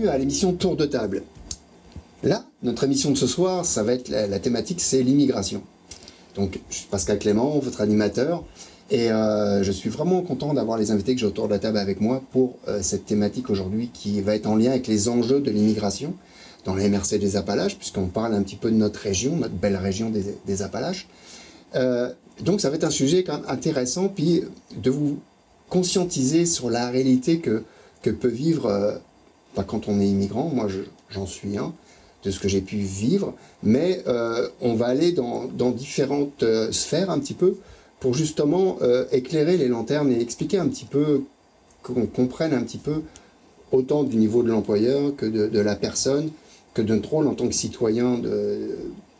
bienvenue à l'émission Tour de table. Là, notre émission de ce soir, ça va être la thématique, c'est l'immigration. Donc, je suis Pascal Clément, votre animateur, et je suis vraiment content d'avoir les invités que j'ai autour de la table avec moi pour cette thématique aujourd'hui qui va être en lien avec les enjeux de l'immigration dans la MRC des Appalaches, puisqu'on parle un petit peu de notre région, notre belle région des Appalaches. Donc, ça va être un sujet quand même intéressant, puis de vous conscientiser sur la réalité que peut vivre, quand on est immigrant, moi j'en suis un, de ce que j'ai pu vivre, mais on va aller dans différentes sphères un petit peu pour justement éclairer les lanternes et expliquer un petit peu, qu'on comprenne un petit peu autant du niveau de l'employeur que de la personne, que de notre rôle en tant que citoyen de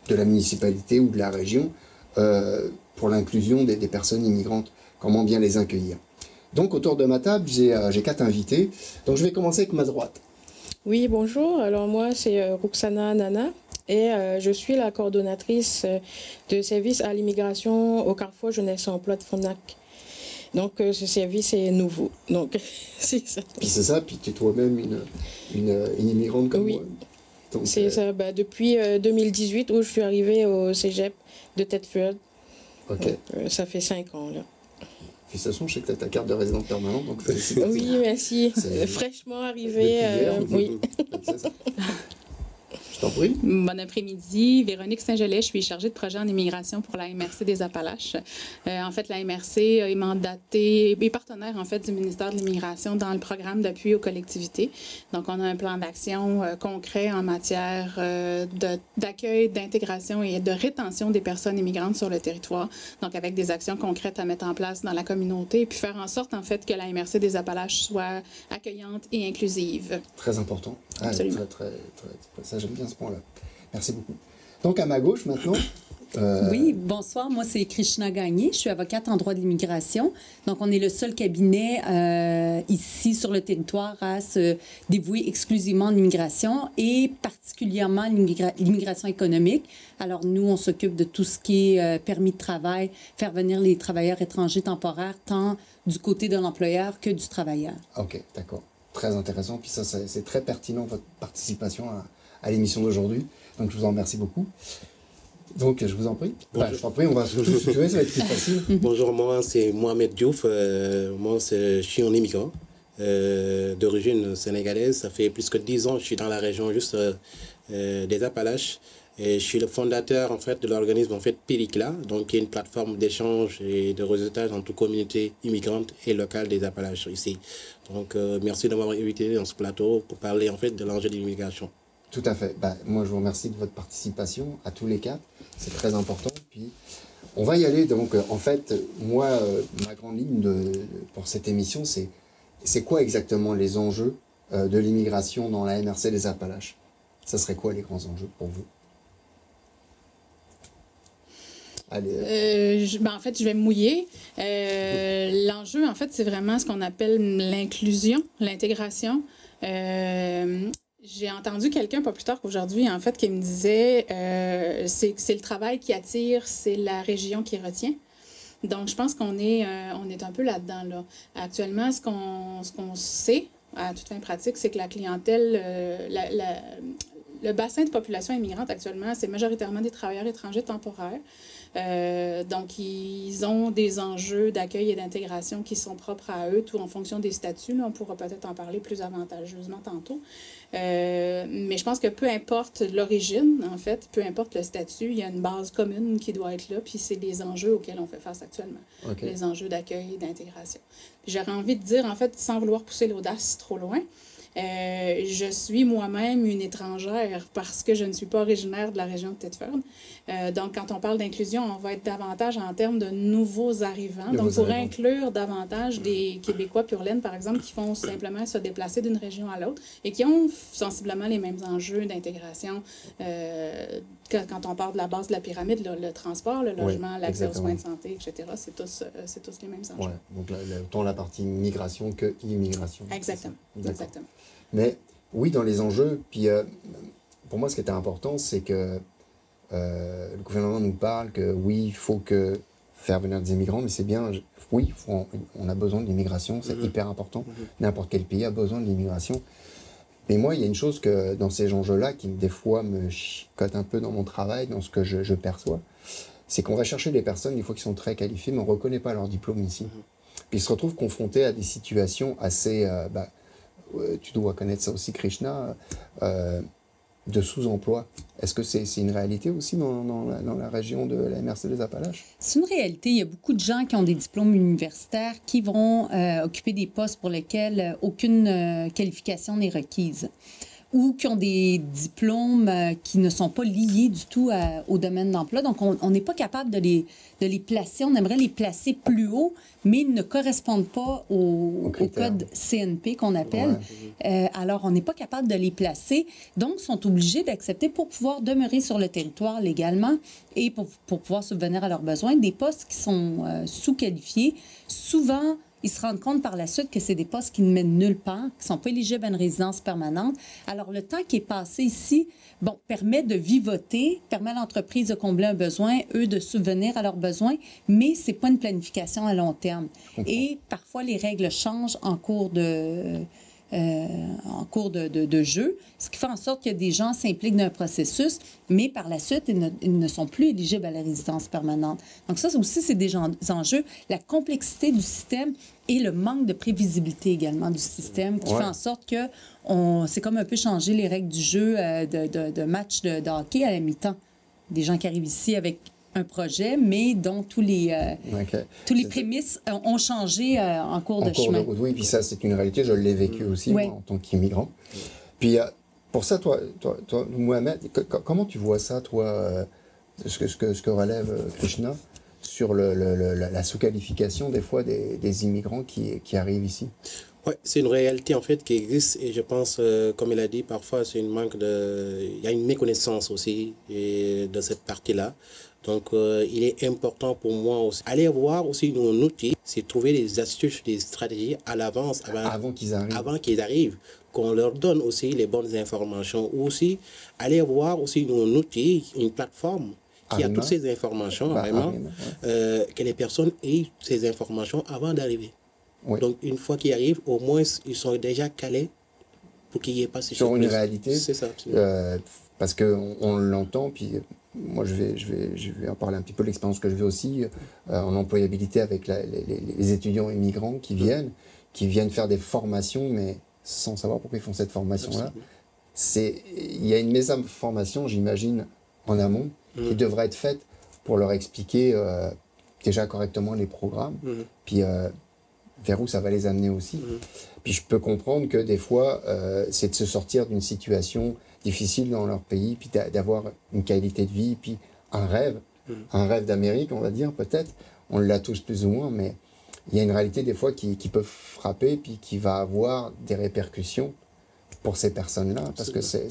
la municipalité ou de la région pour l'inclusion des personnes immigrantes, comment bien les accueillir. Donc autour de ma table, j'ai 4 invités, donc je vais commencer avec ma droite. Oui, bonjour. Alors moi, c'est Roxana Nana et je suis la coordonnatrice de service à l'immigration au Carrefour Jeunesse Emploi de Fonac. Donc ce service est nouveau. Donc c'est ça. Puis c'est ça, puis tu es toi-même une immigrante comme moi. C'est ça, depuis 2018 où je suis arrivée au cégep de Thetford. Ok. Donc, ça fait 5 ans là. Félicitations, je sais que tu as ta carte de résident permanent, donc félicitations. Oui, merci. Fraîchement arrivée. Oui. C'est ça. Je t'en prie. Bon après-midi. Véronique Saint-Gelais, je suis chargée de projet en immigration pour la MRC des Appalaches. En fait, la MRC est mandatée et partenaire en fait du ministère de l'Immigration dans le programme d'appui aux collectivités. Donc, on a un plan d'action concret en matière d'accueil, d'intégration et de rétention des personnes immigrantes sur le territoire. Donc, avec des actions concrètes à mettre en place dans la communauté et puis faire en sorte en fait que la MRC des Appalaches soit accueillante et inclusive. Très important. Absolument. Très, ça, j'aime bien ce point-là. Merci beaucoup. Donc, à ma gauche, maintenant... Oui, bonsoir. Moi, c'est Krishna Gagné. Je suis avocate en droit de l'immigration. Donc, on est le seul cabinet ici sur le territoire à se dévouer exclusivement à l'immigration et particulièrement l'immigration économique. Alors, nous, on s'occupe de tout ce qui est permis de travail, faire venir les travailleurs étrangers temporaires, tant du côté de l'employeur que du travailleur. OK, d'accord. Très intéressant. Puis ça, c'est très pertinent, votre participation à l'émission d'aujourd'hui. Donc, je vous en remercie beaucoup. Donc, je vous en prie. Je t'en prie, on va tous se tuer, ça va être plus facile. Bonjour, moi, c'est Mohamed Diouf. Moi, je suis un immigrant d'origine sénégalaise. Ça fait plus que 10 ans que je suis dans la région juste des Appalaches. Et je suis le fondateur, en fait, de l'organisme, en fait, Pirikla, donc qui est une plateforme d'échange et de réseautage entre communautés immigrantes et locales des Appalaches ici. Donc, merci de m'avoir invité dans ce plateau pour parler, en fait, de l'enjeu de l'immigration. Tout à fait. Moi, je vous remercie de votre participation à tous les 4. C'est très important. Puis, on va y aller. Donc, en fait, moi, ma grande ligne pour cette émission, c'est quoi exactement les enjeux de l'immigration dans la MRC des Appalaches? Ça serait quoi les grands enjeux pour vous? Allez. En fait, je vais me mouiller. L'enjeu, en fait, c'est vraiment ce qu'on appelle l'inclusion, l'intégration. J'ai entendu quelqu'un, pas plus tard qu'aujourd'hui, en fait, qui me disait c'est le travail qui attire, c'est la région qui retient. Donc, je pense qu'on est un peu là-dedans. Là. Actuellement, ce qu'on sait, à toute fin pratique, c'est que la clientèle, le bassin de population immigrante actuellement, c'est majoritairement des travailleurs étrangers temporaires. Donc, ils ont des enjeux d'accueil et d'intégration qui sont propres à eux, tout en fonction des statuts. Là, on pourra peut-être en parler plus avantageusement tantôt. Mais je pense que peu importe l'origine, en fait, peu importe le statut, il y a une base commune qui doit être là, puis c'est les enjeux auxquels on fait face actuellement. Okay. Les enjeux d'accueil et d'intégration. J'aurais envie de dire, en fait, sans vouloir pousser l'audace trop loin, je suis moi-même une étrangère parce que je ne suis pas originaire de la région de Thetford. Donc, quand on parle d'inclusion, on va être davantage en termes de nouveaux arrivants. Donc, pour inclure davantage des Québécois pur laine, par exemple, qui font simplement se déplacer d'une région à l'autre et qui ont sensiblement les mêmes enjeux d'intégration. Quand on parle de la base de la pyramide, le transport, le logement, l'accès aux soins de santé, etc., c'est tous les mêmes enjeux. Ouais. Donc, autant la partie migration que immigration. Exactement. Exactement. Mais oui, dans les enjeux, puis pour moi, ce qui était important, c'est que le gouvernement nous parle que oui, il faut faire venir des immigrants, mais c'est bien, oui, on a besoin de l'immigration, c'est hyper important. N'importe quel pays a besoin de l'immigration. Mais moi, il y a une chose que dans ces enjeux-là qui, des fois, me chicote un peu dans mon travail, dans ce que je perçois, c'est qu'on va chercher des personnes, des fois, qui sont très qualifiées, mais on ne reconnaît pas leur diplôme ici. Puis ils se retrouvent confrontés à des situations assez... tu dois connaître ça aussi, Krishna, de sous-emploi. Est-ce que c'est une réalité aussi dans la région de la MRC des Appalaches? C'est une réalité. Il y a beaucoup de gens qui ont des diplômes universitaires qui vont occuper des postes pour lesquels aucune qualification n'est requise ou qui ont des diplômes qui ne sont pas liés du tout au domaine d'emploi. Donc, on n'est pas capable de les placer. On aimerait les placer plus haut, mais ils ne correspondent pas au code CNP qu'on appelle. Ouais. Alors, on n'est pas capable de les placer. Donc, ils sont obligés d'accepter pour pouvoir demeurer sur le territoire légalement et pour pouvoir subvenir à leurs besoins des postes qui sont sous-qualifiés. Souvent, ils se rendent compte par la suite que c'est des postes qui ne mènent nulle part, qui ne sont pas éligibles à une résidence permanente. Alors, le temps qui est passé ici, permet de vivoter, permet à l'entreprise de combler un besoin, eux de subvenir à leurs besoins, mais ce n'est pas une planification à long terme. Et parfois, les règles changent en cours de jeu, ce qui fait en sorte que des gens s'impliquent dans un processus, mais par la suite, ils ne sont plus éligibles à la résidence permanente. Donc ça aussi, c'est des enjeux. La complexité du système et le manque de prévisibilité également du système qui fait en sorte que c'est comme un peu changer les règles du jeu de match de hockey à la mi-temps. Des gens qui arrivent ici avec un projet, mais dont tous les prémices ont changé en cours de chemin. Oui, puis ça, c'est une réalité. Je l'ai vécu aussi, moi, en tant qu'immigrant. Puis, pour ça, toi Mohamed, comment tu vois ça, toi, ce que relève Krishna, sur la sous-qualification, des fois, des immigrants qui arrivent ici? Oui, c'est une réalité, en fait, qui existe. Et je pense, comme il a dit, parfois, il y a une méconnaissance aussi de cette partie-là. Donc, il est important pour moi aussi. Aller voir aussi nos outils, c'est trouver des astuces, des stratégies à l'avance. Avant qu'ils arrivent. Qu'on leur donne aussi les bonnes informations. Ou aussi, aller voir aussi nos outils, une plateforme qui a toutes ces informations, que les personnes aient ces informations avant d'arriver. Oui. Donc, une fois qu'ils arrivent, au moins, ils sont déjà calés pour qu'il n'y ait pas ces sur une réalité. C'est ça. Parce qu'on l'entend, puis moi, je vais en parler un petit peu de l'expérience que je vais aussi en employabilité avec les étudiants immigrants qui viennent faire des formations, mais sans savoir pourquoi ils font cette formation-là. Il y a une mésinformation, j'imagine, en amont, qui devrait être faite pour leur expliquer déjà correctement les programmes, puis vers où ça va les amener aussi. Puis je peux comprendre que des fois, c'est de se sortir d'une situation difficile dans leur pays, puis d'avoir une qualité de vie, puis un rêve d'Amérique, on va dire, peut-être. On l'a tous plus ou moins, mais il y a une réalité des fois qui peut frapper, puis qui va avoir des répercussions pour ces personnes-là. Parce que c'est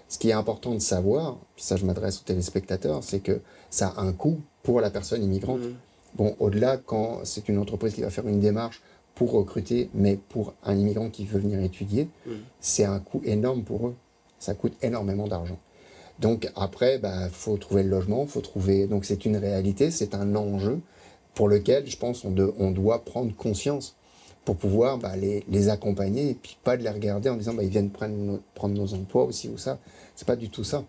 ce qui est important de savoir, puis ça je m'adresse aux téléspectateurs, c'est que ça a un coût pour la personne immigrante. Bon, au-delà, quand c'est une entreprise qui va faire une démarche pour recruter, mais pour un immigrant qui veut venir étudier, c'est un coût énorme pour eux. Ça coûte énormément d'argent. Donc après, faut trouver le logement, faut trouver... Donc c'est une réalité, c'est un enjeu pour lequel, je pense, on doit prendre conscience pour pouvoir les accompagner et puis pas de les regarder en disant ils viennent prendre nos emplois aussi ou ça. C'est pas du tout ça.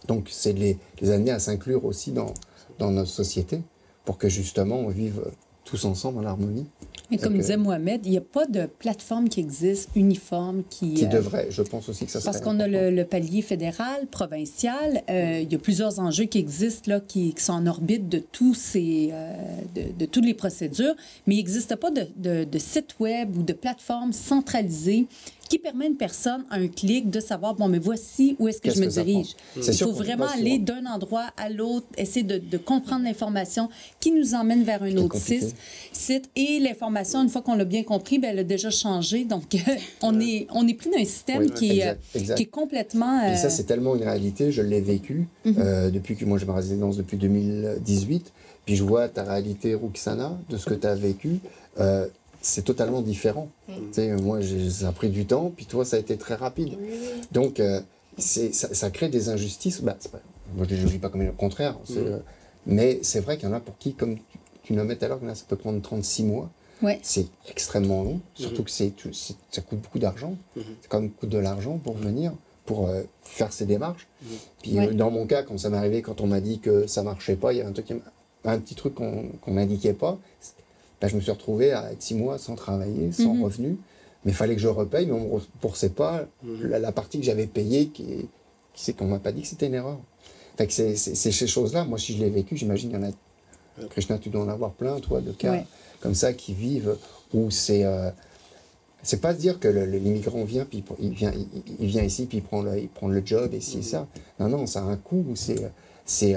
Donc c'est de les amener à s'inclure aussi dans notre société pour que justement on vive tous ensemble en harmonie. Mais comme disait Mohamed, il n'y a pas de plateforme qui existe uniforme qui devrait, je pense aussi que ça serait parce qu'on a le palier fédéral, provincial, il y a plusieurs enjeux qui existent là, qui sont en orbite de tous de toutes les procédures, mais il n'existe pas de site web ou de plateforme centralisée qui permet à une personne, à un clic, de savoir, mais voici où est-ce que je me dirige. Il faut vraiment aller d'un endroit à l'autre, essayer de comprendre l'information qui nous emmène vers un autre site. Et l'information, une fois qu'on l'a bien compris, elle a déjà changé. Donc, on est pris dans un système qui est complètement... Et ça, c'est tellement une réalité. Je l'ai vécu depuis que moi, j'ai ma résidence depuis 2018. Puis je vois ta réalité, Roxana, de ce que tu as vécu. C'est totalement différent. Tu sais, moi, ça a pris du temps, puis toi, ça a été très rapide. Donc, ça crée des injustices. Moi, je ne dis pas comme le contraire. Mais c'est vrai qu'il y en a pour qui, comme tu nommais tout à l'heure, ça peut prendre 36 mois Ouais. c'est extrêmement long, surtout que ça coûte beaucoup d'argent. C'est quand même coûte de l'argent pour venir, pour faire ces démarches. Puis dans mon cas, quand ça m'est arrivé, quand on m'a dit que ça marchait pas, il y avait un petit truc qu'on m'indiquait pas. Ben, je me suis retrouvé à être 6 mois sans travailler, sans revenu. Mais il fallait que je repaye, mais on ne me remboursait pas la partie que j'avais payée, c'est qu'on ne m'a pas dit que c'était une erreur. Fait que c'est ces choses-là, moi si je l'ai vécu, j'imagine qu'il y en a, Krishna, tu dois en avoir plein, toi, de cas comme ça qui vivent, où c'est pas se dire que l'immigrant vient, puis il vient ici, puis il prend le job, et ci et ça. Non, ça a un coût, c'est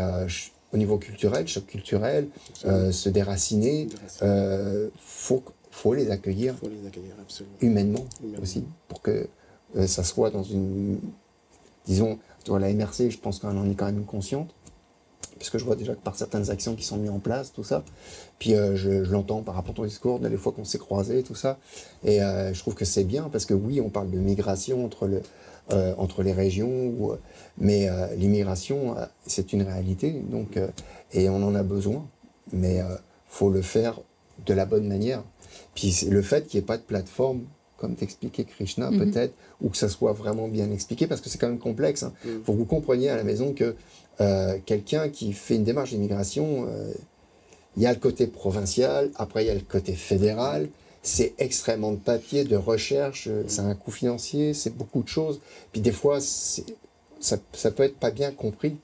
au niveau culturel, choc culturel, se déraciner, faut les accueillir, humainement aussi, pour que ça soit dans une... Disons, la MRC, je pense qu'elle en est quand même consciente, puisque je vois déjà que par certaines actions qui sont mises en place, tout ça, puis je l'entends par rapport au discours, les fois qu'on s'est croisés, tout ça, et je trouve que c'est bien, parce que oui, on parle de migration entre les régions, mais l'immigration, c'est une réalité, donc, et on en a besoin, mais faut le faire de la bonne manière. Puis le fait qu'il n'y ait pas de plateforme, comme t'expliquait Krishna, peut-être, ou que ça soit vraiment bien expliqué, parce que c'est quand même complexe. Faut que vous compreniez à la maison que quelqu'un qui fait une démarche d'immigration, il y a le côté provincial, après il y a le côté fédéral, c'est extrêmement de papier, de recherche, c'est un coût financier, c'est beaucoup de choses. Puis des fois, ça peut être pas bien compris,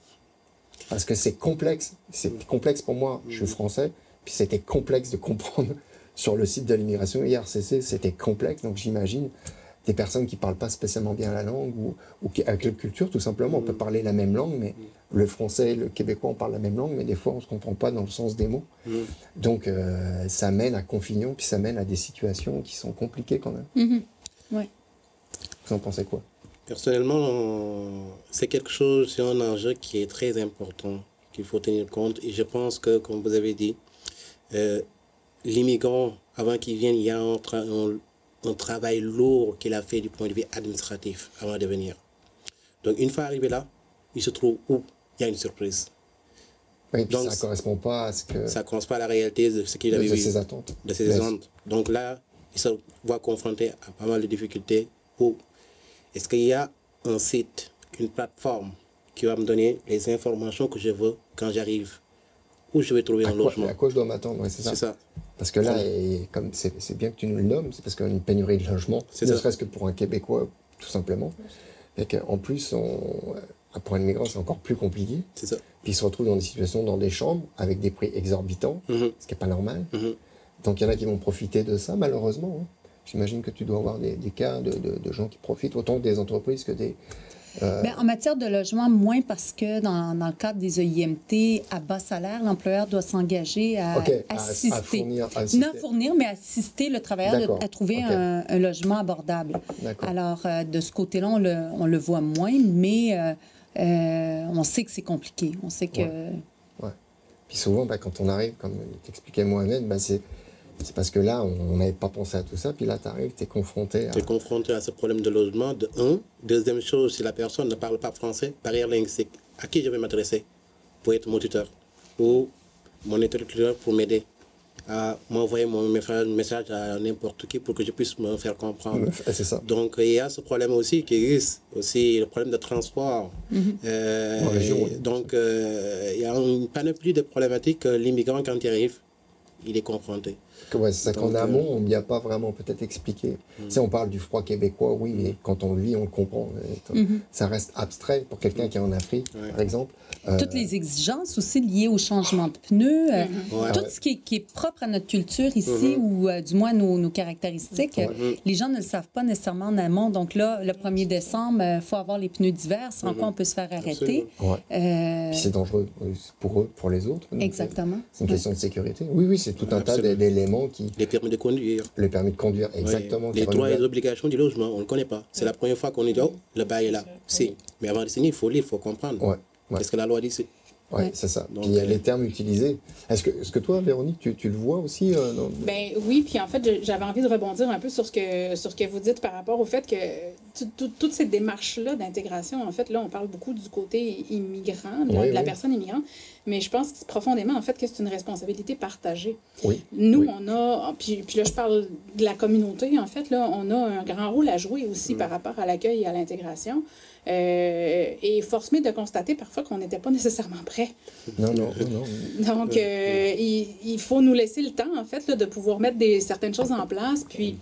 parce que c'est complexe. C'est complexe pour moi, je suis français, puis c'était complexe de comprendre. Sur le site de l'immigration, IRCC, c'était complexe, donc j'imagine des personnes qui ne parlent pas spécialement bien la langue ou avec la culture, tout simplement. On peut parler la même langue, mais le français et le québécois, on parle la même langue, mais des fois, on ne se comprend pas dans le sens des mots. Donc, ça mène à confusion, puis ça mène à des situations qui sont compliquées quand même. Ouais. Vous en pensez quoi? Personnellement, c'est quelque chose, c'est un enjeu qui est très important, qu'il faut tenir compte. Et je pense que, comme vous avez dit, l'immigrant, avant qu'il vienne, il y a un travail lourd qu'il a fait du point de vue administratif avant de venir. Donc, une fois arrivé là, il se trouve où il y a une surprise. Oui, puis donc, ça ne correspond pas à ce que... Ça ne correspond pas à la réalité de ce qu'il avait vu. De ses attentes. De ses attentes. Donc là, il se voit confronté à pas mal de difficultés. Est-ce qu'il y a un site, une plateforme qui va me donner les informations que je veux quand j'arrive? Où je vais trouver un logement? À quoi je dois m'attendre, c'est ça. C'est ça. Parce que là, comme c'est bien que tu nous le nommes, c'est parce qu'on a une pénurie de logements, ne serait-ce que pour un Québécois, tout simplement. Et qu'en plus, pour un immigrant, c'est encore plus compliqué. C'est ça. Puis ils se retrouvent dans des situations, dans des chambres, avec des prix exorbitants, ce qui n'est pas normal. Donc il y en a qui vont profiter de ça, malheureusement. J'imagine que tu dois avoir des cas de gens qui profitent, autant des entreprises que des... En matière de logement, moins parce que dans le cadre des EIMT à bas salaire, l'employeur doit s'engager à assister. Non fournir, mais assister le travailleur à trouver un logement abordable. Alors, de ce côté-là, on le voit moins, mais on sait que c'est compliqué. On sait que... Ouais. Puis souvent, quand on arrive, comme t'expliquais Mohamed, c'est parce que là, on n'avait pas pensé à tout ça, puis là, tu arrives, tu es confronté à... Tu es confronté à ce problème de logement, de un. Deuxième chose, si la personne ne parle pas français, barrière linguistique, à qui je vais m'adresser pour être mon tuteur ou mon interlocuteur pour m'aider à m'envoyer mon message à n'importe qui pour que je puisse me faire comprendre. C'est ça. Donc, il y a ce problème aussi qui existe, aussi le problème de transport. En région, oui. Donc, il y a une panoplie de problématiques que l'immigrant, quand il arrive, il est confronté. Ouais, c'est ça qu'en amont, on n'y a pas vraiment peut-être expliqué. Tu sais, on parle du froid québécois, oui, et quand on le vit, on le comprend. Ça reste abstrait pour quelqu'un qui est en Afrique, par exemple. Toutes les exigences aussi liées au changement de pneus, tout ce qui est propre à notre culture ici, ou du moins nos caractéristiques, les gens ne le savent pas nécessairement en amont. Donc là, le 1er décembre, il faut avoir les pneus d'hiver, sans quoi on peut se faire arrêter. Puis c'est dangereux pour eux, pour les autres. Exactement. C'est une question de sécurité. Oui, c'est tout un tas d'éléments qui... Les permis de conduire. Le permis de conduire, exactement. Les droits et les obligations du logement, on ne le connaît pas. C'est la première fois qu'on dit, oh, le bail est là. Si. Mais avant de signer, il faut lire, il faut comprendre. Qu'est-ce que la loi dit? Oui, c'est ça. Donc, puis il y a les termes utilisés. Est-ce que toi, Véronique, tu le vois aussi Ben oui, puis en fait, j'avais envie de rebondir un peu sur ce que vous dites par rapport au fait que toutes ces démarches-là d'intégration, en fait, là, on parle beaucoup du côté immigrant, de la personne immigrante, mais je pense profondément, en fait, que c'est une responsabilité partagée. Oui. Nous, on a, puis là, je parle de la communauté, en fait, là, on a un grand rôle à jouer aussi par rapport à l'accueil et à l'intégration. Et force m'est de constater parfois qu'on n'était pas nécessairement prêts. Non. Donc, il faut nous laisser le temps, en fait, là, de pouvoir mettre certaines choses en place, puis...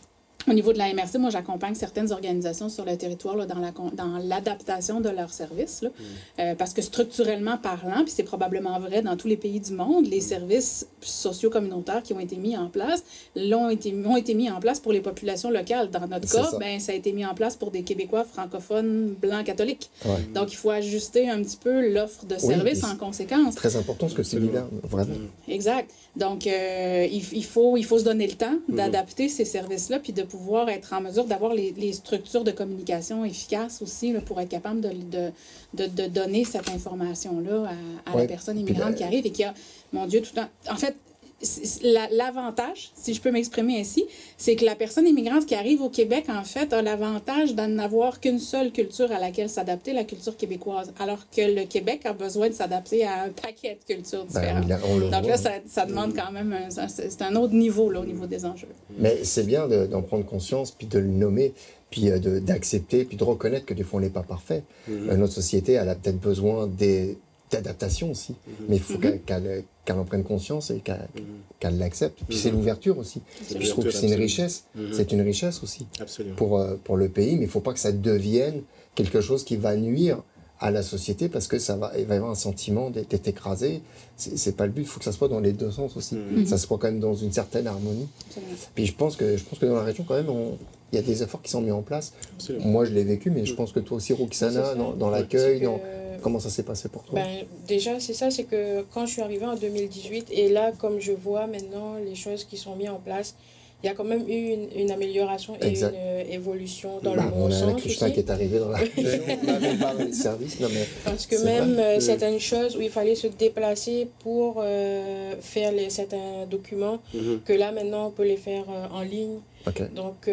Au niveau de la MRC, moi, j'accompagne certaines organisations sur le territoire là, dans l'adaptation de leurs services. Là, parce que structurellement parlant, puis c'est probablement vrai dans tous les pays du monde, les services socio-communautaires qui ont été mis en place ont été mis en place pour les populations locales. Dans notre cas, ça a été mis en place pour des Québécois francophones blancs catholiques. Ouais. Donc, il faut ajuster un petit peu l'offre de services en conséquence. Très important ce que tu dis là, vraiment. Exact. Donc, il faut se donner le temps d'adapter ces services-là, puis de pouvoir être en mesure d'avoir les structures de communication efficaces aussi là, pour être capable de donner cette information-là à la personne immigrante qui arrive et qui a, mon Dieu, tout le temps... En fait, l'avantage, si je peux m'exprimer ainsi, c'est que la personne immigrante qui arrive au Québec, en fait, a l'avantage d'en n'avoir qu'une seule culture à laquelle s'adapter, la culture québécoise, alors que le Québec a besoin de s'adapter à un paquet de cultures différentes. Donc là, ça demande quand même, c'est un autre niveau, là, au niveau des enjeux. Mais c'est bien d'en prendre conscience, puis de le nommer, puis d'accepter, puis de reconnaître que des fois, on n'est pas parfait. Notre société, elle a peut-être besoin d'adaptation aussi, mais il faut qu'elle en prenne conscience et qu'elle l'accepte. Puis c'est l'ouverture aussi. Je trouve que c'est une richesse. C'est une richesse aussi pour le pays, mais il ne faut pas que ça devienne quelque chose qui va nuire à la société parce que il va y avoir un sentiment d'être écrasé. C'est pas le but, il faut que ça soit dans les deux sens aussi. Ça soit quand même dans une certaine harmonie. Puis je pense que dans la région, quand même, il y a des efforts qui sont mis en place. Moi, je l'ai vécu, mais je pense que toi aussi, Roxana, dans l'accueil, comment ça s'est passé pour toi? Déjà, c'est ça, c'est que quand je suis arrivée en 2018, et là, comme je vois maintenant les choses qui sont mises en place, il y a quand même eu une amélioration et une évolution dans le bon sens. On a Krishna qui est arrivé dans la région, on avait parlé des services. Non, mais parce que même certaines choses où il fallait se déplacer pour faire certains documents, que là, maintenant, on peut les faire en ligne. Donc,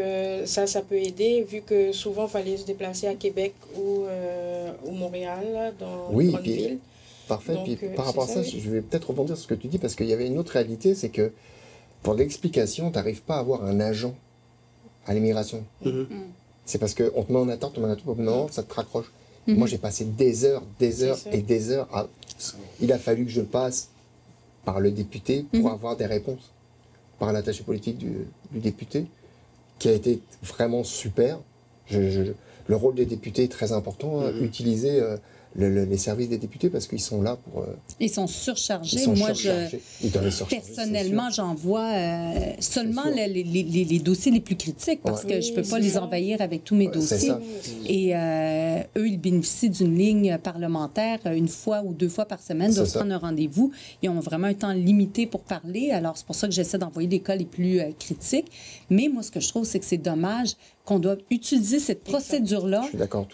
ça peut aider, vu que souvent, il fallait se déplacer à Québec ou Montréal, dans une grande ville. Parfait. Donc, puis, par rapport à ça, je vais peut-être rebondir sur ce que tu dis, parce qu'il y avait une autre réalité, c'est que pour l'explication, tu n'arrives pas à avoir un agent à l'immigration. C'est parce qu'on te met en attente, non, ça te raccroche. Moi, j'ai passé des heures et des heures. Il a fallu que je passe par le député pour avoir des réponses. Par l'attaché politique du député, qui a été vraiment super. Le rôle des députés est très important. Utiliser les services des députés parce qu'ils sont là pour... Ils sont surchargés. Ils doivent les surcharger, personnellement, j'envoie seulement les dossiers les plus critiques parce que je ne peux pas les envahir avec tous mes dossiers. Et eux, ils bénéficient d'une ligne parlementaire une fois ou deux fois par semaine, doivent prendre un rendez-vous. Ils ont vraiment un temps limité pour parler. Alors, c'est pour ça que j'essaie d'envoyer des cas les plus critiques. Mais moi, ce que je trouve, c'est que c'est dommage qu'on doit utiliser cette procédure-là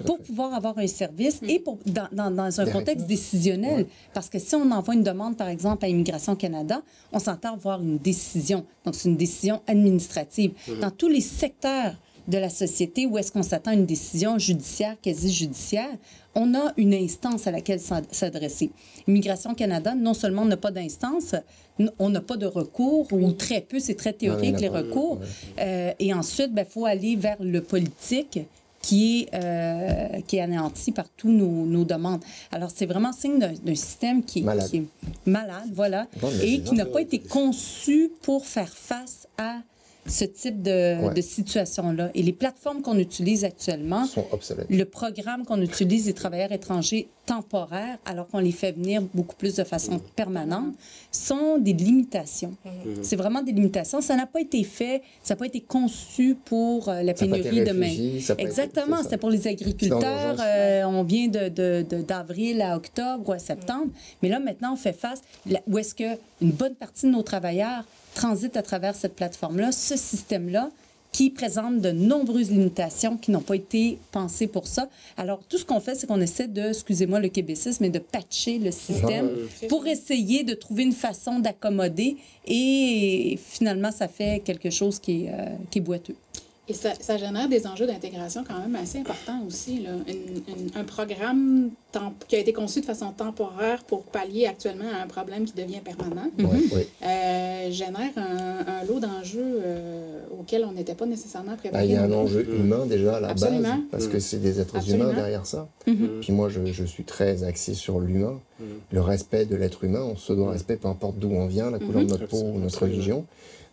pour pouvoir avoir un service et dans un contexte décisionnel. Parce que si on envoie une demande, par exemple, à Immigration Canada, on s'entend avoir une décision. Donc, c'est une décision administrative. Dans tous les secteurs de la société où est-ce qu'on s'attend à une décision judiciaire, quasi-judiciaire, on a une instance à laquelle s'adresser. Immigration Canada, non seulement on n'a pas d'instance, on n'a pas de recours, ou très peu, c'est très théorique, les recours. Et ensuite, il faut aller vers le politique qui est anéanti par tous nos demandes. Alors, c'est vraiment signe d'un système qui est malade, voilà, et qui n'a pas été conçu pour faire face à ce type de situation-là. Et les plateformes qu'on utilise actuellement sont obsolètes. Le programme qu'on utilise des travailleurs étrangers temporaires, alors qu'on les fait venir beaucoup plus de façon permanente, sont des limitations. C'est vraiment des limitations. Ça n'a pas été fait, ça n'a pas été conçu pour la pénurie de main. Exactement, c'était pour les agriculteurs. On vient d'avril à octobre ou à septembre. Mais là, maintenant, on fait face où est-ce qu'une bonne partie de nos travailleurs transitent à travers cette plateforme-là, ce système-là, qui présente de nombreuses limitations qui n'ont pas été pensées pour ça. Alors, tout ce qu'on fait, c'est qu'on essaie de, excusez-moi le québécisme, mais de patcher le système pour essayer de trouver une façon d'accommoder et finalement, ça fait quelque chose qui est boiteux. Et ça génère des enjeux d'intégration quand même assez importants aussi. Là. Un programme qui a été conçu de façon temporaire pour pallier actuellement à un problème qui devient permanent génère un lot d'enjeux auxquels on n'était pas nécessairement préparé. Il y a un enjeu humain déjà à la base, parce que c'est des êtres humains derrière ça. Puis moi, je suis très axé sur l'humain, le respect de l'être humain. On se doit respect, peu importe d'où on vient, la couleur de notre peau ou notre religion.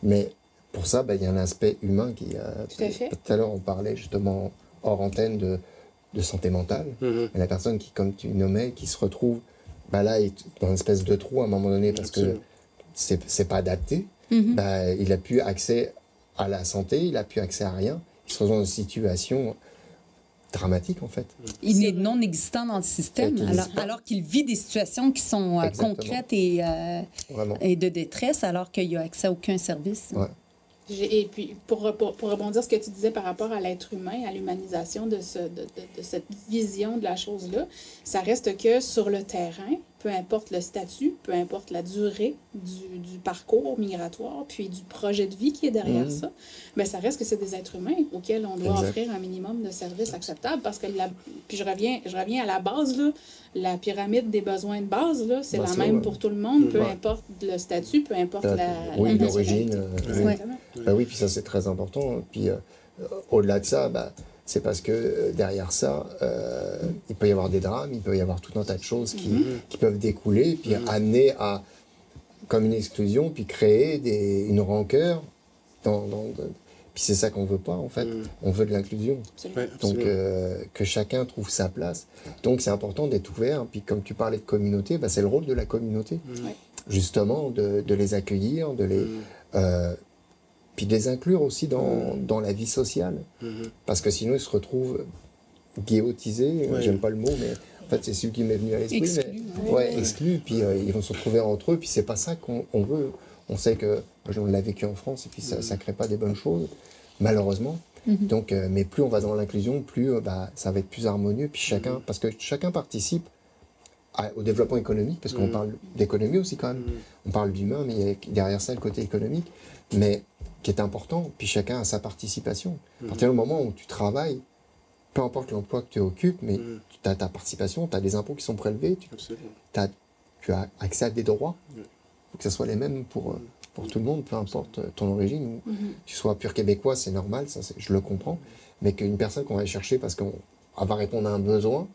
Mais pour ça, il y a un aspect humain qui... Tout à l'heure, on parlait justement hors antenne de santé mentale. Et la personne qui, comme tu nommais, qui se retrouve là, est dans une espèce de trou à un moment donné parce que c'est pas adapté. Il a plus accès à la santé, il a plus accès à rien. Il se retrouve dans une situation dramatique, en fait. Il est non existant dans le système, alors qu'il vit des situations qui sont concrètes et de détresse, alors qu'il n'a accès à aucun service. Ouais. Et puis, pour rebondir ce que tu disais par rapport à l'être humain, à l'humanisation de cette vision de la chose-là, ça reste que sur le terrain, peu importe le statut, peu importe la durée du parcours migratoire, puis du projet de vie qui est derrière ça, ça reste que c'est des êtres humains auxquels on doit offrir un minimum de services acceptables, parce que, puis je reviens à la base, là, la pyramide des besoins de base, là, c'est la même pour tout le monde, peu importe le statut, peu importe l'origine. Oui, puis ça, c'est très important. Puis au-delà de ça, c'est parce que derrière ça, il peut y avoir des drames, il peut y avoir tout un tas de choses qui peuvent découler, puis amener à, comme une exclusion, puis créer une rancœur. Puis c'est ça qu'on veut pas, en fait. On veut de l'inclusion. Donc, que chacun trouve sa place. Donc, c'est important d'être ouvert. Puis, comme tu parlais de communauté, c'est le rôle de la communauté, justement, de les accueillir, puis de les inclure aussi dans la vie sociale. Parce que sinon, ils se retrouvent guillotisés. J'aime pas le mot, mais en fait, c'est celui qui m'est venu à l'esprit. Exclus. Puis ils vont se retrouver entre eux. Puis c'est pas ça qu'on veut. On sait que, on l'a vécu en France, et puis ça crée pas des bonnes choses, malheureusement. Donc, mais plus on va dans l'inclusion, plus ça va être plus harmonieux. Puis parce que chacun participe au développement économique, parce qu'on parle d'économie aussi quand même. On parle d'humain, mais il y a derrière ça le côté économique, mais qui est important. Puis chacun a sa participation. À partir du moment où tu travailles, peu importe l'emploi que tu occupes, mais tu as ta participation, tu as des impôts qui sont prélevés, tu as accès à des droits. Il faut que ce soit les mêmes pour tout le monde, peu importe ton origine. Tu sois pur québécois, c'est normal, ça, je le comprends. Mais qu'une personne qu'on va aller chercher parce qu'on va répondre à un besoin,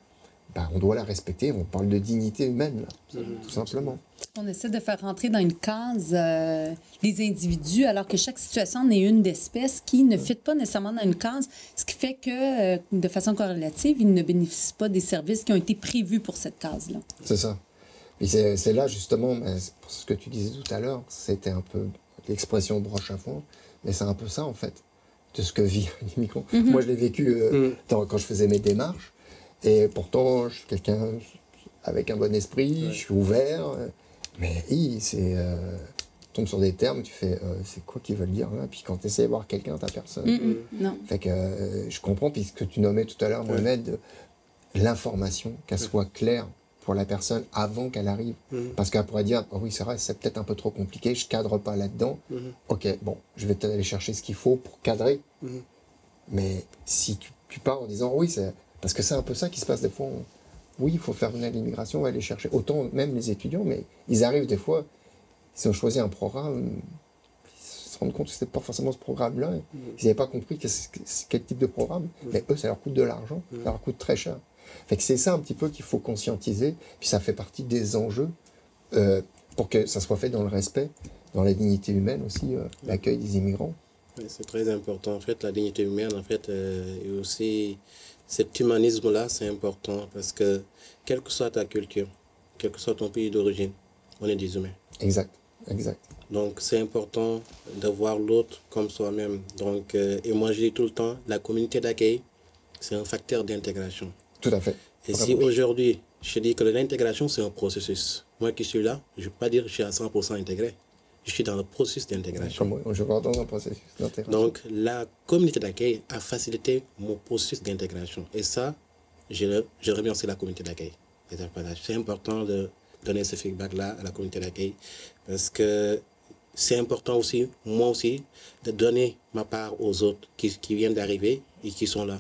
on doit la respecter. On parle de dignité humaine, là, tout simplement. On essaie de faire rentrer dans une case les individus, alors que chaque situation en est une d'espèce qui ne fit pas nécessairement dans une case, ce qui fait que, de façon corrélative, ils ne bénéficient pas des services qui ont été prévus pour cette case-là. C'est ça. Et c'est là, justement, pour ce que tu disais tout à l'heure, c'était un peu l'expression broche à foin, mais c'est un peu ça, en fait, de ce que vit un immigrant. Moi, je l'ai vécu quand je faisais mes démarches, et pourtant, je suis quelqu'un avec un bon esprit, je suis ouvert, mais tu tombes sur des termes, tu fais, c'est quoi qu'ils veulent dire là? Puis quand tu essaies de voir quelqu'un, t'as personne. Non. Fait que je comprends, puis ce que tu nommais tout à l'heure, Mohamed, l'information, qu'elle soit claire pour la personne avant qu'elle arrive. Parce qu'elle pourrait dire, oui, c'est vrai, c'est peut-être un peu trop compliqué, je cadre pas là-dedans. Ok, bon, je vais peut-être aller chercher ce qu'il faut pour cadrer. Mais si tu pars en disant, oui, c'est... Parce que c'est un peu ça qui se passe des fois. Oui, il faut faire venir l'immigration, on va aller chercher. Autant même les étudiants, mais ils arrivent des fois, ils ont choisi un programme, ils se rendent compte que c'était pas forcément ce programme-là. Ils n'avaient pas compris quel type de programme. Mais eux, ça leur coûte de l'argent, ça leur coûte très cher. Fait que c'est ça un petit peu qu'il faut conscientiser, puis ça fait partie des enjeux pour que ça soit fait dans le respect, dans la dignité humaine aussi, l'accueil des immigrants. Oui, c'est très important. En fait, la dignité humaine, en fait, et aussi cet humanisme-là, c'est important parce que, quelle que soit ta culture, quel que soit ton pays d'origine, on est des humains. Exact. Donc, c'est important de voir l'autre comme soi-même. Donc, et moi, je dis tout le temps, la communauté d'accueil, c'est un facteur d'intégration. Tout à fait. Et si aujourd'hui, je dis que l'intégration, c'est un processus. Moi qui suis là, je ne peux pas dire que je suis à 100% intégré. Je suis dans le processus d'intégration. Comme moi, je vais dans un processus d'intégration. Donc, la communauté d'accueil a facilité mon processus d'intégration. Et ça, je remercie la communauté d'accueil. C'est important de donner ce feedback-là à la communauté d'accueil parce que c'est important aussi, moi aussi, de donner ma part aux autres qui viennent d'arriver et qui sont là.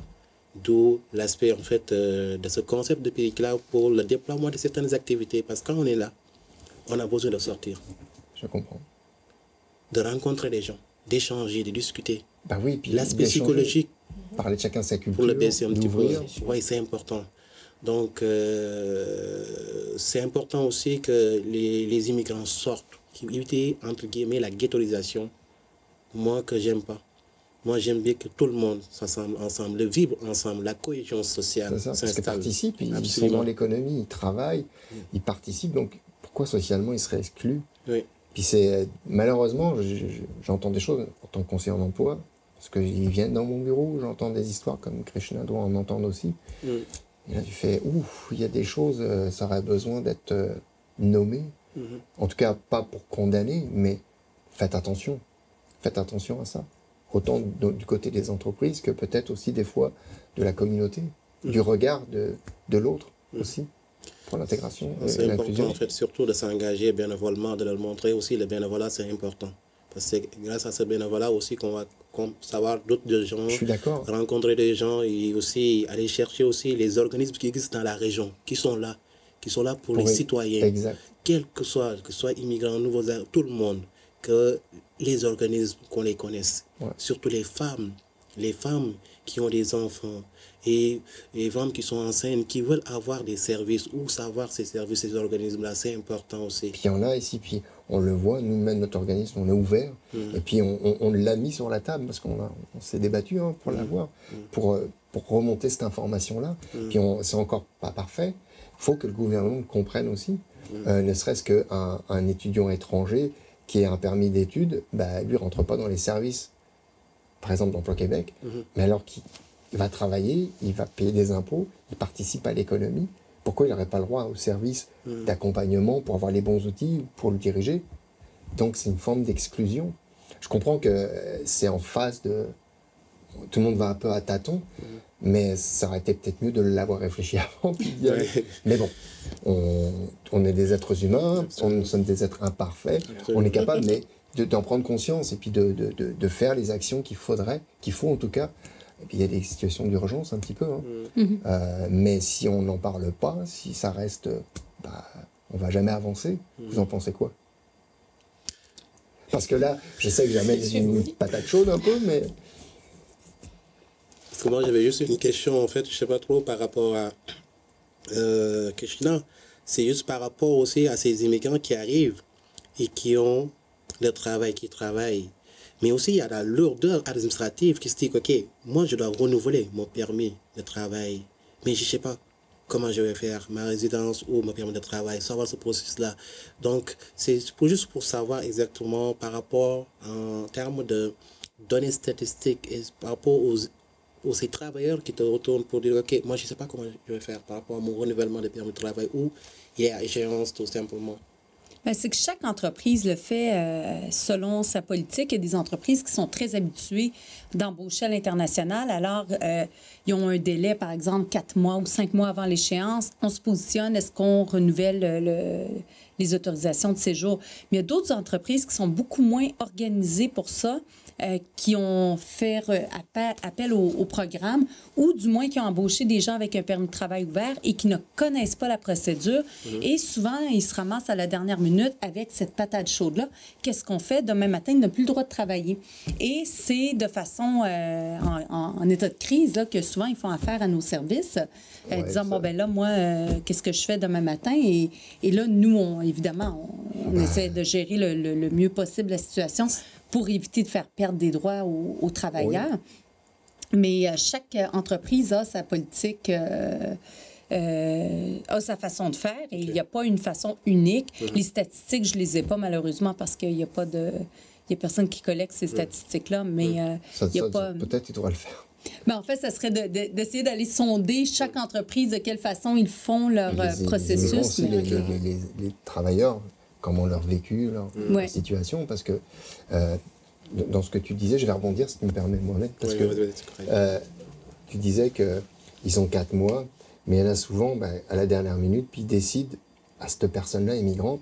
D'où l'aspect, en fait, de ce concept de Pays Cloud pour le déploiement de certaines activités. Parce que quand on est là, on a besoin de sortir. Je comprends. De rencontrer les gens, d'échanger, de discuter. Bah oui, puis l'aspect psychologique. Parler de chacun sa culture. Pour le baisser un petit peu. d'ouvrir. Oui, c'est important. Donc, c'est important aussi que les immigrants sortent, qui éviter, entre guillemets, la ghettoisation. Moi, que j'aime pas. Moi, j'aime bien que tout le monde s'assemble ensemble, vibre ensemble, la cohésion sociale C'est ça, parce qu'ils s'installe. participent, ils sont Absolument. dans l'économie, ils travaillent, ils participent, donc pourquoi socialement ils seraient exclus? Oui. Puis c'est, malheureusement, j'entends des choses en tant que conseiller en emploi, parce qu'ils viennent dans mon bureau, j'entends des histoires comme Krishna doit en entendre aussi. Mm. Et là, tu fais, ouf, il y a des choses, ça aurait besoin d'être nommé. Mhm. En tout cas, pas pour condamner, mais faites attention. Faites attention à ça. Autant du côté des entreprises que peut-être aussi des fois de la communauté, du regard de l'autre aussi, pour l'intégration et C'est important, l'inclusion. en fait, surtout de s'engager bénévolement, de leur montrer aussi le bénévolat, c'est important. Parce que c'est grâce à ce bénévolat aussi qu'on va savoir d'autres gens, Je suis d'accord. rencontrer des gens et aussi aller chercher aussi les organismes qui existent dans la région, qui sont là pour les citoyens, Exact. quels que soit immigrants, nouveaux, tout le monde, que les organismes, qu'on les connaisse. Ouais. Surtout les femmes qui ont des enfants et les femmes qui sont enceintes, qui veulent avoir des services ou savoir ces services, ces organismes-là, c'est important aussi. Puis il y en a ici, puis on le voit, nous-mêmes, notre organisme, on est ouvert, et puis on l'a mis sur la table, parce qu'on s'est débattu pour l'avoir, pour remonter cette information-là. Puis c'est encore pas parfait. Il faut que le gouvernement comprenne aussi, ne serait-ce qu'un étudiant étranger qui a un permis d'études, bah, lui ne rentre pas dans les services, par exemple d'Emploi Québec, mais alors qu'il va travailler, il va payer des impôts, il participe à l'économie. Pourquoi il n'aurait pas le droit au service d'accompagnement pour avoir les bons outils pour le diriger? Donc c'est une forme d'exclusion. Je comprends que c'est en phase de... Tout le monde va un peu à tâtons, mais ça aurait été peut-être mieux de l'avoir réfléchi avant. Puis d'y aller. Mais bon, on est des êtres humains, nous sommes des êtres imparfaits, on est capable d'en prendre conscience et puis de faire les actions qu'il faut en tout cas. Et puis il y a des situations d'urgence un petit peu, mais si on n'en parle pas, si ça reste, on va jamais avancer. Vous en pensez quoi? Parce que là, je sais que j'amène une patate chaude un peu, mais... Parce que moi, j'avais juste une question, en fait, je sais pas trop par rapport à Krishna. C'est juste par rapport aussi à ces immigrants qui arrivent et qui ont le travail, qui travaillent. Mais aussi, il y a la lourdeur administrative qui se dit, OK, moi, je dois renouveler mon permis de travail, mais je ne sais pas comment je vais faire ma résidence ou mon permis de travail, savoir ce processus-là. Donc, c'est juste pour savoir exactement par rapport en termes de données statistiques et par rapport aux ces travailleurs qui te retournent pour dire, OK, moi, je ne sais pas comment je vais faire par rapport à mon renouvellement de permis de travail ou il y a échéance tout simplement. Ben, c'est que chaque entreprise le fait selon sa politique. Il y a des entreprises qui sont très habituées d'embaucher à l'international. Alors, ils ont un délai, par exemple, 4 mois ou 5 mois avant l'échéance. On se positionne, est-ce qu'on renouvelle les autorisations de séjour? Mais il y a d'autres entreprises qui sont beaucoup moins organisées pour ça, qui ont fait appel au programme ou du moins qui ont embauché des gens avec un permis de travail ouvert et qui ne connaissent pas la procédure. Et souvent, ils se ramassent à la dernière minute avec cette patate chaude-là. Qu'est-ce qu'on fait? Demain matin, ils n'ont plus le droit de travailler. Et c'est de façon en état de crise là, que souvent ils font affaire à nos services, disant, bon, ben là, moi, qu'est-ce que je fais demain matin? Et là, nous, évidemment, on essaie de gérer le mieux possible la situation pour éviter de faire perdre des droits aux travailleurs. Oui. Mais chaque entreprise a sa politique, a sa façon de faire et il n'y a pas une façon unique. Les statistiques, je ne les ai pas malheureusement parce qu'il n'y a pas de... Il n'y a personne qui collecte ces statistiques-là, mais il n'y a pas... Peut-être qu'il devrait le faire. Mais en fait, ça serait d'essayer d'aller sonder chaque entreprise de quelle façon ils font leur processus. Les travailleurs, comment leur vécu, leur situation, parce que dans ce que tu disais, je vais rebondir si tu me permets, Mohamed, parce que tu disais qu'ils ont 4 mois, mais il y en a souvent à la dernière minute, puis ils décident à cette personne-là immigrante,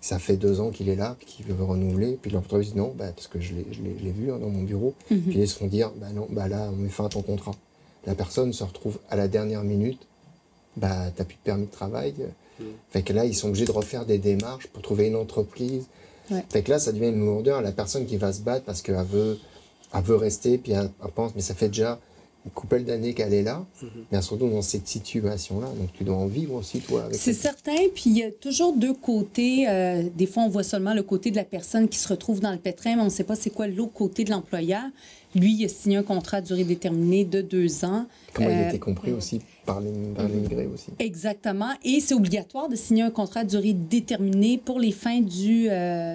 ça fait 2 ans qu'il est là, puis qu'il veut renouveler, puis l'entreprise dit non, parce que je l'ai vu dans mon bureau, puis ils se font dire, non, là, on met fin à ton contrat. La personne se retrouve à la dernière minute, t'as plus de permis de travail. Fait que là, ils sont obligés de refaire des démarches pour trouver une entreprise. Ouais. Fait que là, ça devient une lourdeur. La personne qui va se battre parce qu'elle veut rester, puis elle pense, mais ça fait déjà une couple d'années qu'elle est là, mais elle se retrouve dans cette situation-là. Donc, tu dois en vivre aussi, toi. C'est certain. Puis, il y a toujours 2 côtés. Des fois, on voit seulement le côté de la personne qui se retrouve dans le pétrin, mais on ne sait pas c'est quoi l'autre côté de l'employeur. Lui, il a signé un contrat à durée déterminée de 2 ans. Comment il a été compris aussi par l'immigré aussi. Exactement. Et c'est obligatoire de signer un contrat à durée déterminée pour les fins du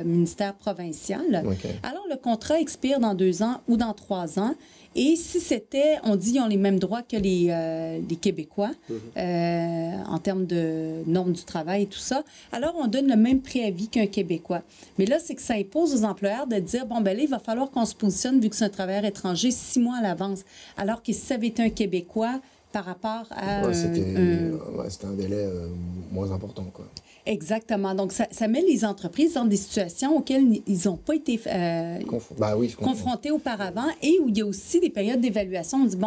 ministère provincial. Okay. Alors, le contrat expire dans 2 ans ou dans 3 ans. Et si c'était, on dit qu'ils ont les mêmes droits que les Québécois en termes de normes du travail et tout ça, alors on donne le même préavis qu'un Québécois. Mais là, c'est que ça impose aux employeurs de dire, là, il va falloir qu'on se positionne, vu que c'est un travailleur étranger, 6 mois à l'avance. Alors que si ça avait été un Québécois, par rapport à... c'était un délai moins important, quoi. Exactement. Donc, ça met les entreprises dans des situations auxquelles ils n'ont pas été confrontés auparavant et où il y a aussi des périodes d'évaluation. On dit,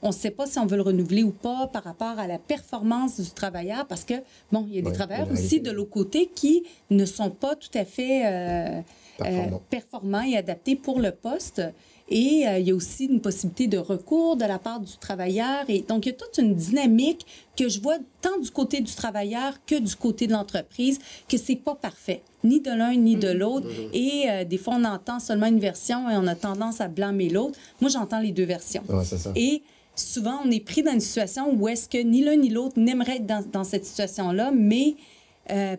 on ne sait pas si on veut le renouveler ou pas par rapport à la performance du travailleur parce que, il y a des travailleurs aussi de l'autre côté qui ne sont pas tout à fait performants et adaptés pour le poste. Et il y a aussi une possibilité de recours de la part du travailleur. Et donc, il y a toute une dynamique que je vois tant du côté du travailleur que du côté de l'entreprise, que c'est pas parfait, ni de l'un ni de l'autre. Et des fois, on entend seulement une version et on a tendance à blâmer l'autre. Moi, j'entends les 2 versions. Ouais, c'est ça. Et souvent, on est pris dans une situation où est-ce que ni l'un ni l'autre n'aimerait être dans cette situation-là, mais...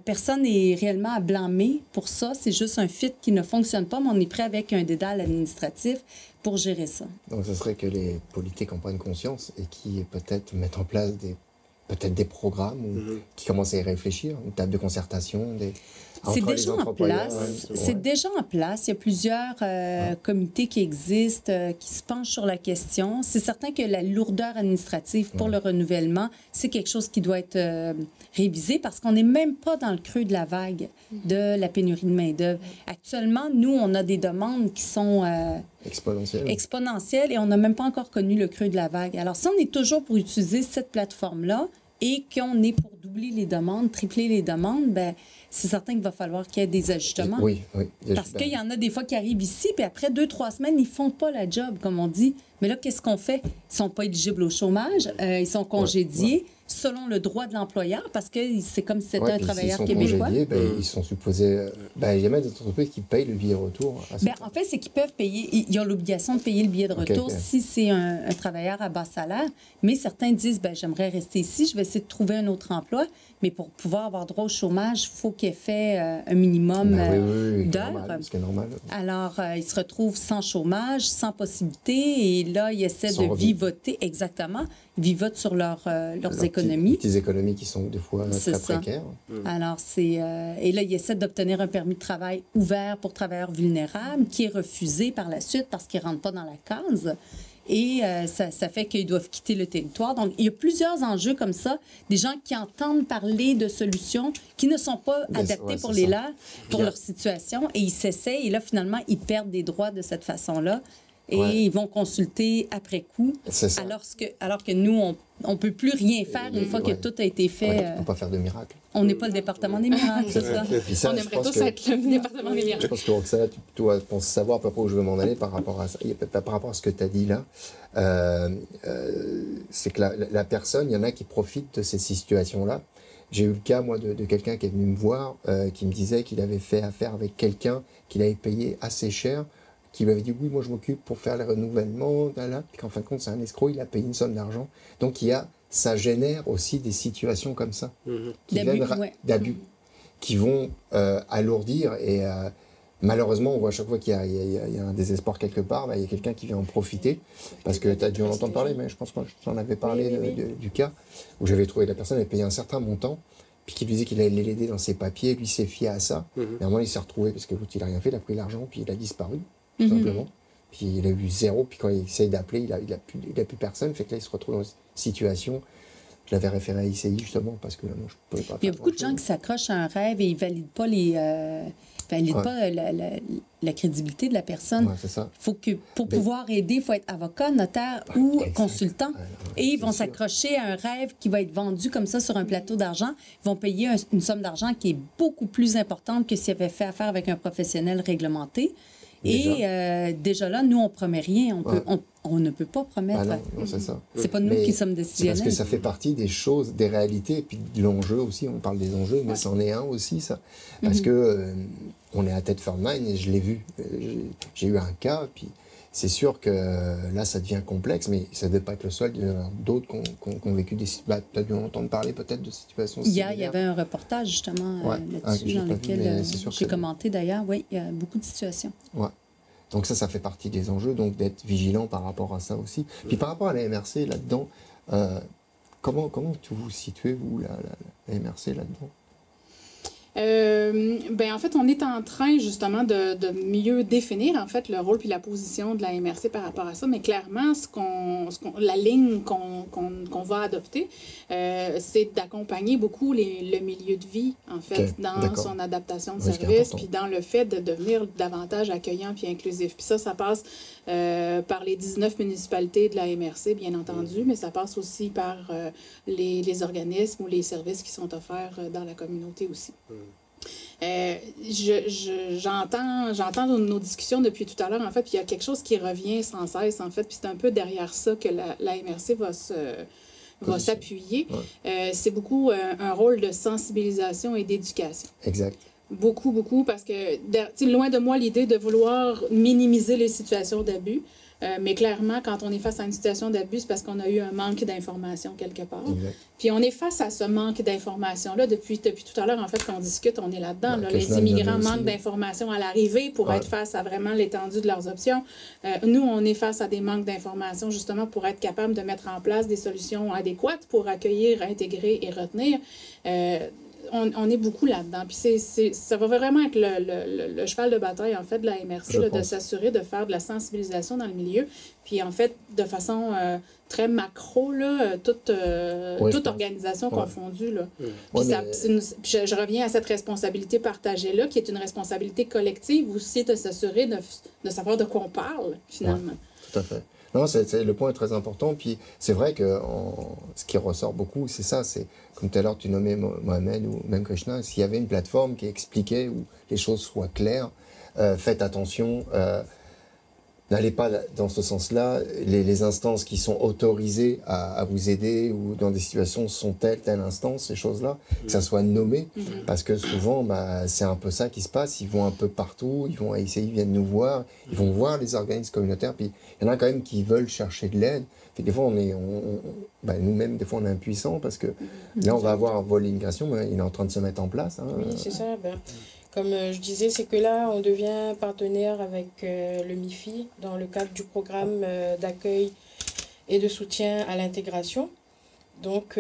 personne n'est réellement à blâmer pour ça. C'est juste un fit qui ne fonctionne pas, mais on est prêt avec un dédale administratif pour gérer ça. Donc, ce serait que les politiques en prennent conscience et qui peut-être mettent en place des programmes ou qui commencent à y réfléchir, une table de concertation. C'est déjà en place. C'est déjà en place. Il y a plusieurs comités qui existent, qui se penchent sur la question. C'est certain que la lourdeur administrative pour le renouvellement, c'est quelque chose qui doit être révisé parce qu'on n'est même pas dans le creux de la vague de la pénurie de main-d'œuvre. Actuellement, nous, on a des demandes qui sont exponentielles et on n'a même pas encore connu le creux de la vague. Alors, si on est toujours pour utiliser cette plateforme-là et qu'on est pour doubler les demandes, tripler les demandes, c'est certain qu'il va falloir qu'il y ait des ajustements. Oui. Parce qu'il y en a des fois qui arrivent ici, puis après 2-3 semaines, ils ne font pas la job, comme on dit. Mais là, qu'est-ce qu'on fait? Ils ne sont pas éligibles au chômage, ils sont congédiés selon le droit de l'employeur, parce que c'est comme si c'était un travailleur québécois. Ils sont supposés... il y a même des entreprises qui payent le billet de retour. En fait, c'est qu'ils peuvent payer... Ils ont l'obligation de payer le billet de retour si c'est un travailleur à bas salaire. Mais certains disent, j'aimerais rester ici, je vais essayer de trouver un autre emploi. Mais pour pouvoir avoir droit au chômage, il faut qu'il ait fait un minimum d'heures. C'est normal. Alors, ils se retrouvent sans chômage, sans possibilité. Et là, ils essaient de vivoter. Exactement. Ils vivotent sur leurs économies. Les petites économies qui sont des fois très précaires. Alors, et là, ils essaient d'obtenir un permis de travail ouvert pour travailleurs vulnérables qui est refusé par la suite parce qu'ils ne rentrent pas dans la case. Et ça fait qu'ils doivent quitter le territoire. Donc, il y a plusieurs enjeux comme ça. Des gens qui entendent parler de solutions qui ne sont pas adaptées pour leur situation. Et ils s'essayent. Et là, finalement, ils perdent des droits de cette façon-là. Et ils vont consulter après coup. Alors que nous, on ne peut plus rien faire une fois que tout a été fait. On ne peut pas faire de miracle. On n'est pas le département des miracles, c'est ça. On aimerait tous être le département des miracles. Je pense que Roxana, tu dois savoir à peu près où je veux m'en aller par rapport à ça. Par rapport à ce que tu as dit là, c'est que la personne, il y en a qui profitent de ces situations-là. J'ai eu le cas, moi, de quelqu'un qui est venu me voir, qui me disait qu'il avait fait affaire avec quelqu'un qu'il avait payé assez cher, qui lui avait dit oui, moi je m'occupe pour faire les renouvellements, puis qu'en fin de compte c'est un escroc, il a payé une somme d'argent. Donc ça génère aussi des situations comme ça, d'abus, qui vont alourdir et malheureusement on voit à chaque fois qu'il y a un désespoir quelque part, il y a quelqu'un qui vient en profiter, parce que tu as dû en entendre parler, mais je pense que j'en avais parlé du cas où j'avais trouvé que la personne avait payé un certain montant, puis qui lui disait qu'il allait l'aider dans ses papiers, lui s'est fié à ça, et à un moment il s'est retrouvé, parce que l'autre il a rien fait, il a pris l'argent, puis il a disparu. Tout simplement. Puis il a eu 0, puis quand il essaie d'appeler, il a plus personne. Fait que là, il se retrouve dans une situation, Je l'avais référé à ICI justement parce que moi, je ne pouvais pas. Il y a beaucoup de gens qui s'accrochent à un rêve et ils ne valident pas la crédibilité de la personne. Ouais, c'est ça. Faut que, pour pouvoir aider, il faut être avocat, notaire ou consultant. Et ils vont s'accrocher à un rêve qui va être vendu comme ça sur un plateau d'argent. Ils vont payer une somme d'argent qui est beaucoup plus importante que s'ils avaient fait affaire avec un professionnel réglementé. Et déjà là, nous, on ne promet rien. On ne peut pas promettre. Ah non, c'est ça. C'est pas nous qui sommes décisionnels. Parce que ça fait partie des choses, des réalités, et puis de l'enjeu aussi. On parle des enjeux, mais c'en est un aussi, ça. Parce que on est à Thetford Mine et je l'ai vu. J'ai eu un cas, puis c'est sûr que là, ça devient complexe, mais ça ne devait pas être le seul. Il y en a d'autres qui ont vécu des situations. Tu as dû entendre parler peut-être de situations similaires. Il y avait un reportage justement là-dessus, dans lequel j'ai commenté d'ailleurs. Oui, il y a beaucoup de situations. Ouais. Donc ça fait partie des enjeux, donc d'être vigilant par rapport à ça aussi. Puis par rapport à la MRC là-dedans, comment tu vous situez, vous, la MRC là-dedans? En fait, on est en train justement de mieux définir en fait le rôle puis la position de la MRC par rapport à ça, mais clairement, la ligne qu'on va adopter, c'est d'accompagner beaucoup le milieu de vie en fait dans son adaptation de service, puis dans le fait de devenir davantage accueillant puis inclusif. Puis ça passe par les 19 municipalités de la MRC, bien entendu, mais ça passe aussi par les organismes ou les services qui sont offerts dans la communauté aussi. J'entends nos discussions depuis tout à l'heure, en fait, puis il y a quelque chose qui revient sans cesse, en fait, puis c'est un peu derrière ça que la MRC va s'appuyer. Ouais. C'est beaucoup un rôle de sensibilisation et d'éducation. Exact. Beaucoup, beaucoup, parce que loin de moi l'idée de vouloir minimiser les situations d'abus. Mais clairement, quand on est face à une situation d'abus, c'est parce qu'on a eu un manque d'information quelque part. Exact. Puis on est face à ce manque d'information-là depuis tout à l'heure, en fait, qu'on discute, on est là-dedans. Là, les immigrants manquent d'informations à l'arrivée pour être face à vraiment l'étendue de leurs options. Nous, on est face à des manques d'informations justement pour être capable de mettre en place des solutions adéquates pour accueillir, intégrer et retenir. On est beaucoup là-dedans. Puis ça va vraiment être le cheval de bataille, en fait, de la MRC, là, de s'assurer de faire de la sensibilisation dans le milieu. Puis, en fait, de façon très macro, là, toute organisation confondue. Là. Puis je reviens à cette responsabilité partagée-là, qui est une responsabilité collective aussi, de s'assurer de savoir de quoi on parle, finalement. Ouais, tout à fait. Non, le point est très important. Puis c'est vrai que ce qui ressort beaucoup, c'est ça. C'est comme tout à l'heure, tu nommais Mohamed ou même Krishna. S'il y avait une plateforme qui expliquait où les choses soient claires, faites attention. N'allez pas dans ce sens-là. Les instances qui sont autorisées à vous aider ou dans des situations sont telle instance, ces choses-là, que ça soit nommé. Parce que souvent, c'est un peu ça qui se passe. Ils vont un peu partout, ils vont essayer, ils viennent nous voir, ils vont voir les organismes communautaires. Puis il y en a quand même qui veulent chercher de l'aide. Puis des fois, nous-mêmes, des fois, on est impuissants parce que là, on va avoir un vol d'immigration, mais il est en train de se mettre en place. Hein. Oui, c'est ça. Comme je disais, c'est que là, on devient partenaire avec le MIFI dans le cadre du programme d'accueil et de soutien à l'intégration. Donc,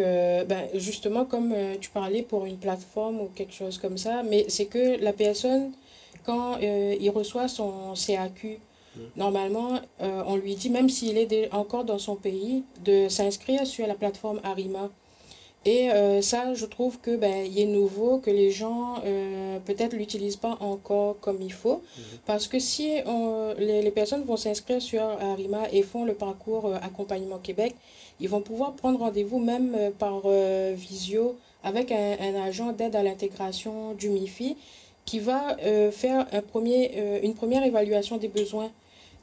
justement, comme tu parlais pour une plateforme ou quelque chose comme ça, mais c'est que la personne, quand il reçoit son CAQ, normalement, on lui dit, même s'il est encore dans son pays, de s'inscrire sur la plateforme Arima. Et ça, je trouve que il est nouveau, que les gens peut-être l'utilisent pas encore comme il faut. Parce que si les personnes vont s'inscrire sur Arima et font le parcours Accompagnement Québec, ils vont pouvoir prendre rendez-vous même par visio avec un agent d'aide à l'intégration du MIFI qui va faire une première évaluation des besoins.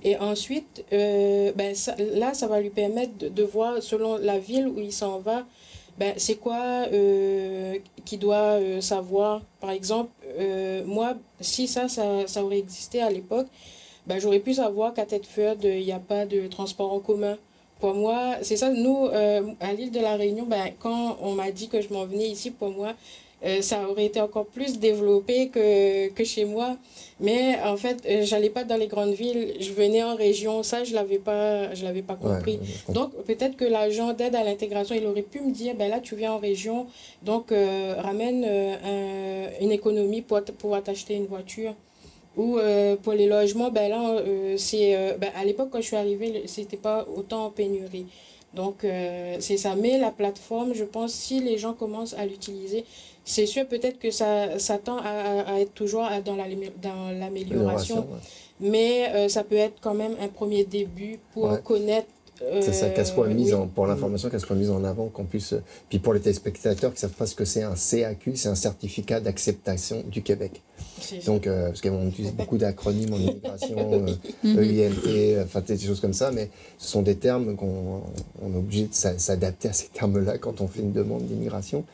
Et ensuite, ça va lui permettre de voir, selon la ville où il s'en va, c'est quoi qu'il doit savoir. Par exemple, moi, si ça aurait existé à l'époque, j'aurais pu savoir qu'à Thetford, il n'y a pas de transport en commun. Pour moi, c'est ça, nous, à l'île de la Réunion, quand on m'a dit que je m'en venais ici, pour moi, ça aurait été encore plus développé que chez moi. Mais en fait, j'allais pas dans les grandes villes, je venais en région, ça je l'avais pas compris. Donc peut-être que l'agent d'aide à l'intégration, il aurait pu me dire, là tu viens en région, donc ramène une économie pour pouvoir t'acheter une voiture. Ou pour les logements, à l'époque quand je suis arrivée, c'était pas autant en pénurie. Donc, c'est ça. Mais la plateforme, je pense, si les gens commencent à l'utiliser, c'est sûr peut-être que ça tend à être toujours dans l'amélioration. Ouais. Mais ça peut être quand même un premier début pour connaître. C'est ça, qu'elle soit mise pour l'information, qu'elle soit mise en avant, qu'on puisse. Puis pour les téléspectateurs qui ne savent pas ce que c'est un CAQ, c'est un certificat d'acceptation du Québec. Donc, parce qu'on utilise beaucoup d'acronymes en immigration, EIMT, enfin des choses comme ça, mais ce sont des termes qu'on est obligé de s'adapter à ces termes-là quand on fait une demande d'immigration.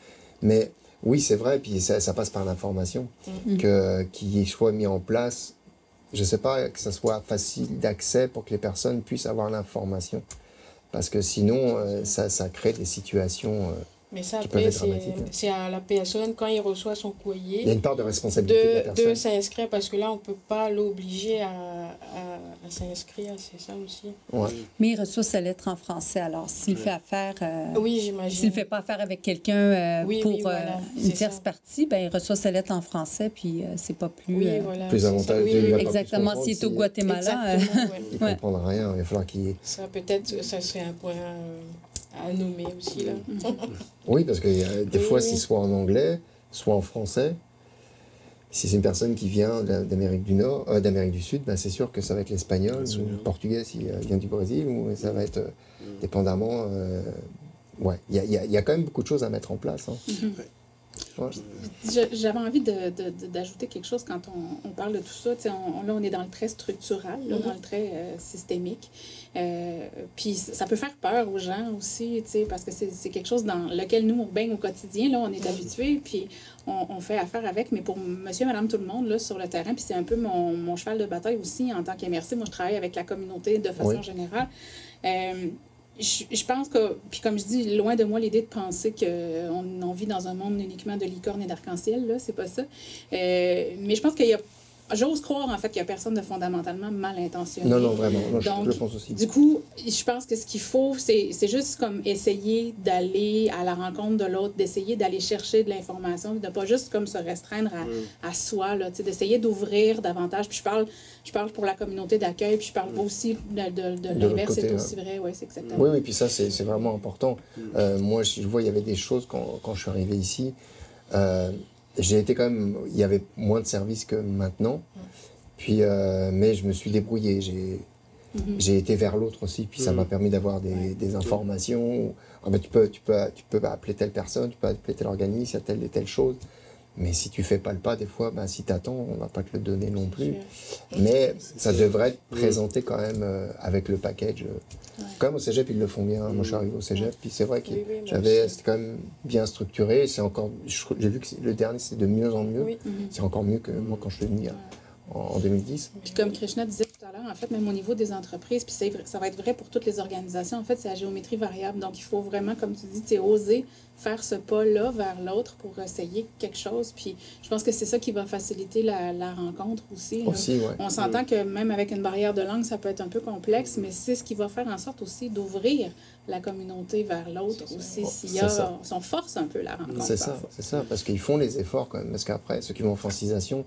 Mais oui, c'est vrai, puis ça passe par l'information, qui soit mis en place. Je ne sais pas que ça soit facile d'accès pour que les personnes puissent avoir l'information. Parce que sinon, ça crée des situations mais ça, qui peuvent après, être dramatiques. c'est à la personne, quand il reçoit son courrier, il y a une part de responsabilité de la personne. De s'inscrire, parce que là, on ne peut pas l'obliger à s'inscrire, c'est ça aussi. Ouais. Mais il reçoit sa lettre en français, alors s'il fait affaire... oui, j'imagine. S'il ne fait pas affaire avec quelqu'un pour voilà, une tierce partie, ben, il reçoit sa lettre en français, puis c'est pas plus... voilà, plus avantageux. Exactement. S'il est au Guatemala... il ne comprendra rien, il va falloir qu'il... Ça, peut-être, ça serait un point... à nommer aussi, là. Oui, parce que des fois, c'est soit en anglais, soit en français. Si c'est une personne qui vient d'Amérique du Nord, d'Amérique du Sud, ben c'est sûr que ça va être l'espagnol ou le portugais s'il vient du Brésil, ou ça va être dépendamment... ouais, il y a quand même beaucoup de choses à mettre en place. Hein. Ouais. J'avais envie d'ajouter quelque chose quand on parle de tout ça. Là, on est dans le trait structural, là, dans le trait systémique. Puis ça peut faire peur aux gens aussi, parce que c'est quelque chose dans lequel nous, on baigne au quotidien. Là, on est habitués, puis on fait affaire avec. Mais pour monsieur, madame, tout le monde, là, sur le terrain, puis c'est un peu mon cheval de bataille aussi en tant qu'MRC. Moi, je travaille avec la communauté de façon générale. Je pense que, puis comme je dis, loin de moi l'idée de penser qu'on vit dans un monde uniquement de licornes et d'arc-en-ciel, là, c'est pas ça. Mais je pense qu'il y a, j'ose croire en fait qu'il y a personne de fondamentalement mal intentionné. Non, vraiment, non, donc, je le pense aussi. Du coup, je pense que ce qu'il faut, c'est juste comme essayer d'aller à la rencontre de l'autre, d'essayer d'aller chercher de l'information, de pas juste comme se restreindre à soi, là, d'essayer d'ouvrir davantage. Puis je parle pour la communauté d'accueil, puis je parle aussi de l'inverse, c'est aussi vrai. Ouais, c'est exactement. Oui, puis ça, c'est vraiment important. Moi, je vois, il y avait des choses quand je suis arrivé ici. J'ai été quand même... Il y avait moins de services que maintenant. Puis, mais je me suis débrouillé. J'ai été vers l'autre aussi. Puis ça m'a permis d'avoir des informations. Tu peux appeler telle personne, tu peux appeler tel organisme, il y a telle et telle chose. Mais si tu fais pas le pas, des fois, si tu attends, on va pas te le donner non plus. Mais ça devrait être présenté quand même avec le package. Quand même au cégep, ils le font bien. Moi, je suis arrivé au cégep, puis c'est vrai que c'était quand même bien structuré. J'ai vu que le dernier, c'est de mieux en mieux. C'est encore mieux que moi quand je suis venu en 2010. Puis comme Krishna disait tout à l'heure, en fait, même au niveau des entreprises, puis ça va être vrai pour toutes les organisations, en fait, c'est à géométrie variable. Donc, il faut vraiment, comme tu dis, oser faire ce pas-là vers l'autre pour essayer quelque chose. Puis je pense que c'est ça qui va faciliter la rencontre aussi. On s'entend que même avec une barrière de langue, ça peut être un peu complexe, mais c'est ce qui va faire en sorte aussi d'ouvrir la communauté vers l'autre aussi, si on force un peu la rencontre. C'est ça, parce qu'ils font les efforts quand même. Parce qu'après, ceux qui vont en francisation,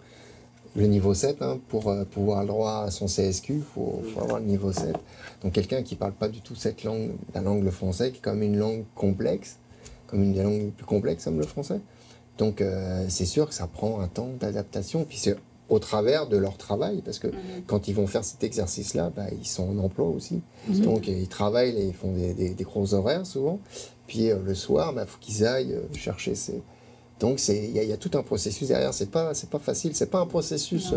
le niveau 7, pour pouvoir avoir le droit à son CSQ, il faut avoir le niveau 7. Donc quelqu'un qui ne parle pas du tout cette langue, la langue le français, qui est comme une langue complexe, comme une des langues plus complexes comme le français. Donc c'est sûr que ça prend un temps d'adaptation. Puis c'est au travers de leur travail, parce que quand ils vont faire cet exercice-là, ils sont en emploi aussi. Donc ils travaillent, ils font des gros horaires souvent. Puis le soir, faut qu'ils aillent chercher ces... Donc, il y a tout un processus derrière. C'est pas facile. C'est pas un processus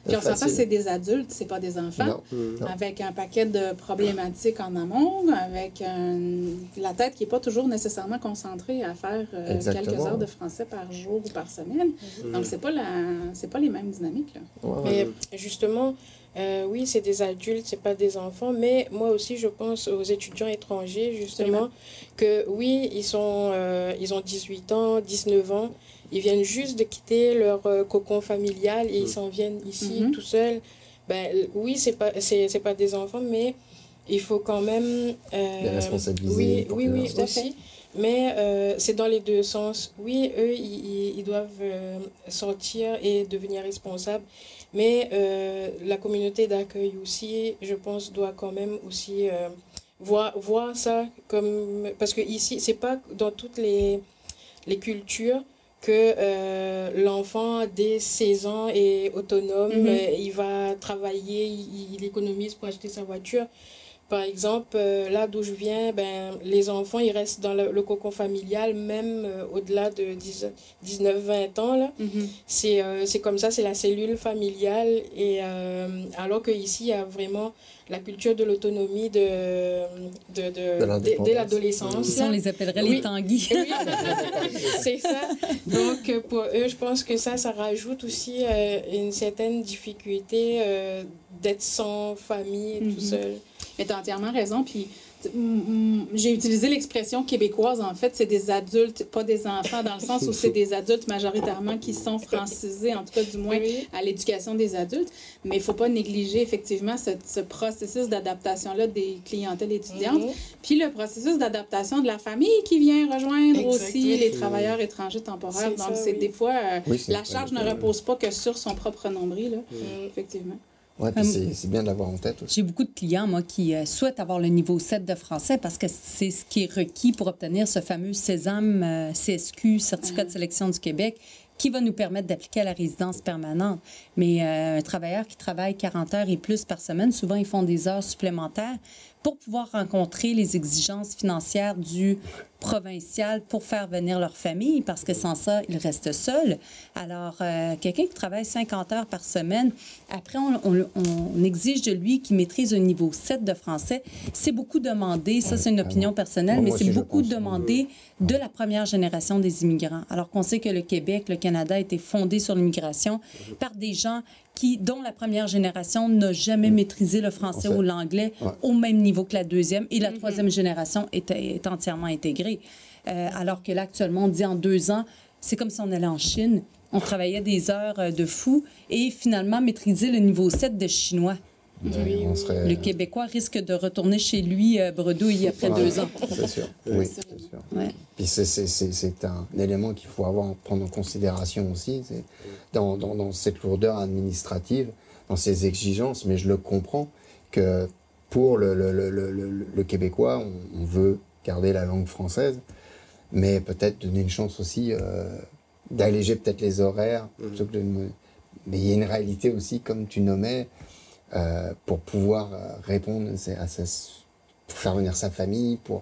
Puis on s'entend, c'est des adultes, c'est pas des enfants. Non. Avec un paquet de problématiques en amont, avec la tête qui n'est pas toujours nécessairement concentrée à faire quelques heures de français par jour ou par semaine. Donc, c'est pas les mêmes dynamiques. Là. Mais justement, oui, c'est des adultes, c'est pas des enfants, mais moi aussi, je pense aux étudiants étrangers, justement, que oui, ils ont 18 ans, 19 ans, ils viennent juste de quitter leur cocon familial et ils s'en viennent ici tout seuls. Oui, c'est pas des enfants, mais il faut quand même... les responsabiliser. Oui, aussi. Mais c'est dans les deux sens. Oui, eux, ils doivent sortir et devenir responsables. Mais la communauté d'accueil aussi, je pense, doit quand même aussi voir ça comme... Parce que ici, c'est pas dans toutes les cultures que l'enfant, dès 16 ans, est autonome, il va travailler, il économise pour acheter sa voiture. Par exemple, là d'où je viens, les enfants, ils restent dans le cocon familial, même au-delà de 19-20 ans. Là. C'est comme ça, c'est la cellule familiale. Et, alors qu'ici, il y a vraiment la culture de l'autonomie dès l'adolescence. On les appellerait les tanguis. Oui, c'est ça. Donc, pour eux, je pense que ça rajoute aussi une certaine difficulté d'être sans famille, tout seul. Mais tu as entièrement raison. Puis j'ai utilisé l'expression québécoise, en fait, c'est des adultes, pas des enfants, dans le sens où c'est des adultes majoritairement qui sont francisés, en tout cas du moins à l'éducation des adultes. Mais il ne faut pas négliger effectivement ce processus d'adaptation-là des clientèles étudiantes. Puis le processus d'adaptation de la famille qui vient rejoindre aussi les travailleurs étrangers temporaires. Donc c'est des fois, la charge ne repose pas que sur son propre nombril, là, effectivement. Oui, puis c'est bien de l'avoir en tête aussi. J'ai beaucoup de clients, moi, qui souhaitent avoir le niveau 7 de français parce que c'est ce qui est requis pour obtenir ce fameux Sésame CSQ, Certificat de sélection du Québec, qui va nous permettre d'appliquer à la résidence permanente. Mais un travailleur qui travaille 40 heures et plus par semaine, souvent, ils font des heures supplémentaires pour pouvoir rencontrer les exigences financières du provincial pour faire venir leur famille, parce que sans ça, ils restent seuls. Alors, quelqu'un qui travaille 50 heures par semaine, après, on exige de lui qu'il maîtrise un niveau 7 de français. C'est beaucoup demandé, ça c'est une opinion personnelle, mais c'est beaucoup demandé de la première génération des immigrants. Alors qu'on sait que le Québec, le Canada a été fondé sur l'immigration par des gens dont la première génération n'a jamais maîtrisé le français ou l'anglais au même niveau que la deuxième, et la troisième génération est entièrement intégrée. Alors que là, actuellement, on dit en 2 ans, c'est comme si on allait en Chine, on travaillait des heures de fou, et finalement maîtriser le niveau 7 de chinois. Le Québécois risque de retourner chez lui bredouille après 2 ans. C'est sûr, oui, c'est sûr. Ouais. Puis c'est un élément qu'il faut prendre en considération aussi, dans cette lourdeur administrative, dans ces exigences, mais je le comprends que pour le Québécois, on veut garder la langue française, mais peut-être donner une chance aussi d'alléger peut-être les horaires, plutôt que mais il y a une réalité aussi, comme tu nommais, pour pouvoir répondre pour faire venir sa famille, pour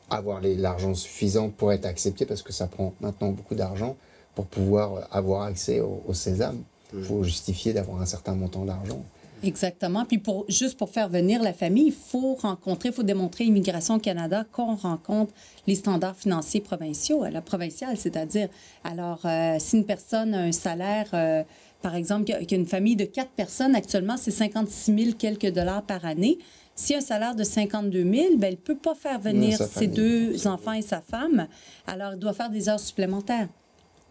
avoir l'argent suffisant pour être accepté, parce que ça prend maintenant beaucoup d'argent pour pouvoir avoir accès au Sésame. Il faut justifier d'avoir un certain montant d'argent. Exactement. Puis juste pour faire venir la famille, il faut démontrer Immigration Canada qu'on rencontre les standards financiers provinciaux, la provinciale, c'est-à-dire, alors, si une personne a un salaire, par exemple, qu'il y a une famille de 4 personnes, actuellement, c'est 56 000 quelques dollars par année. Si un salaire de 52 000, elle ne peut pas faire venir ses 2 enfants et sa femme. Alors, il doit faire des heures supplémentaires.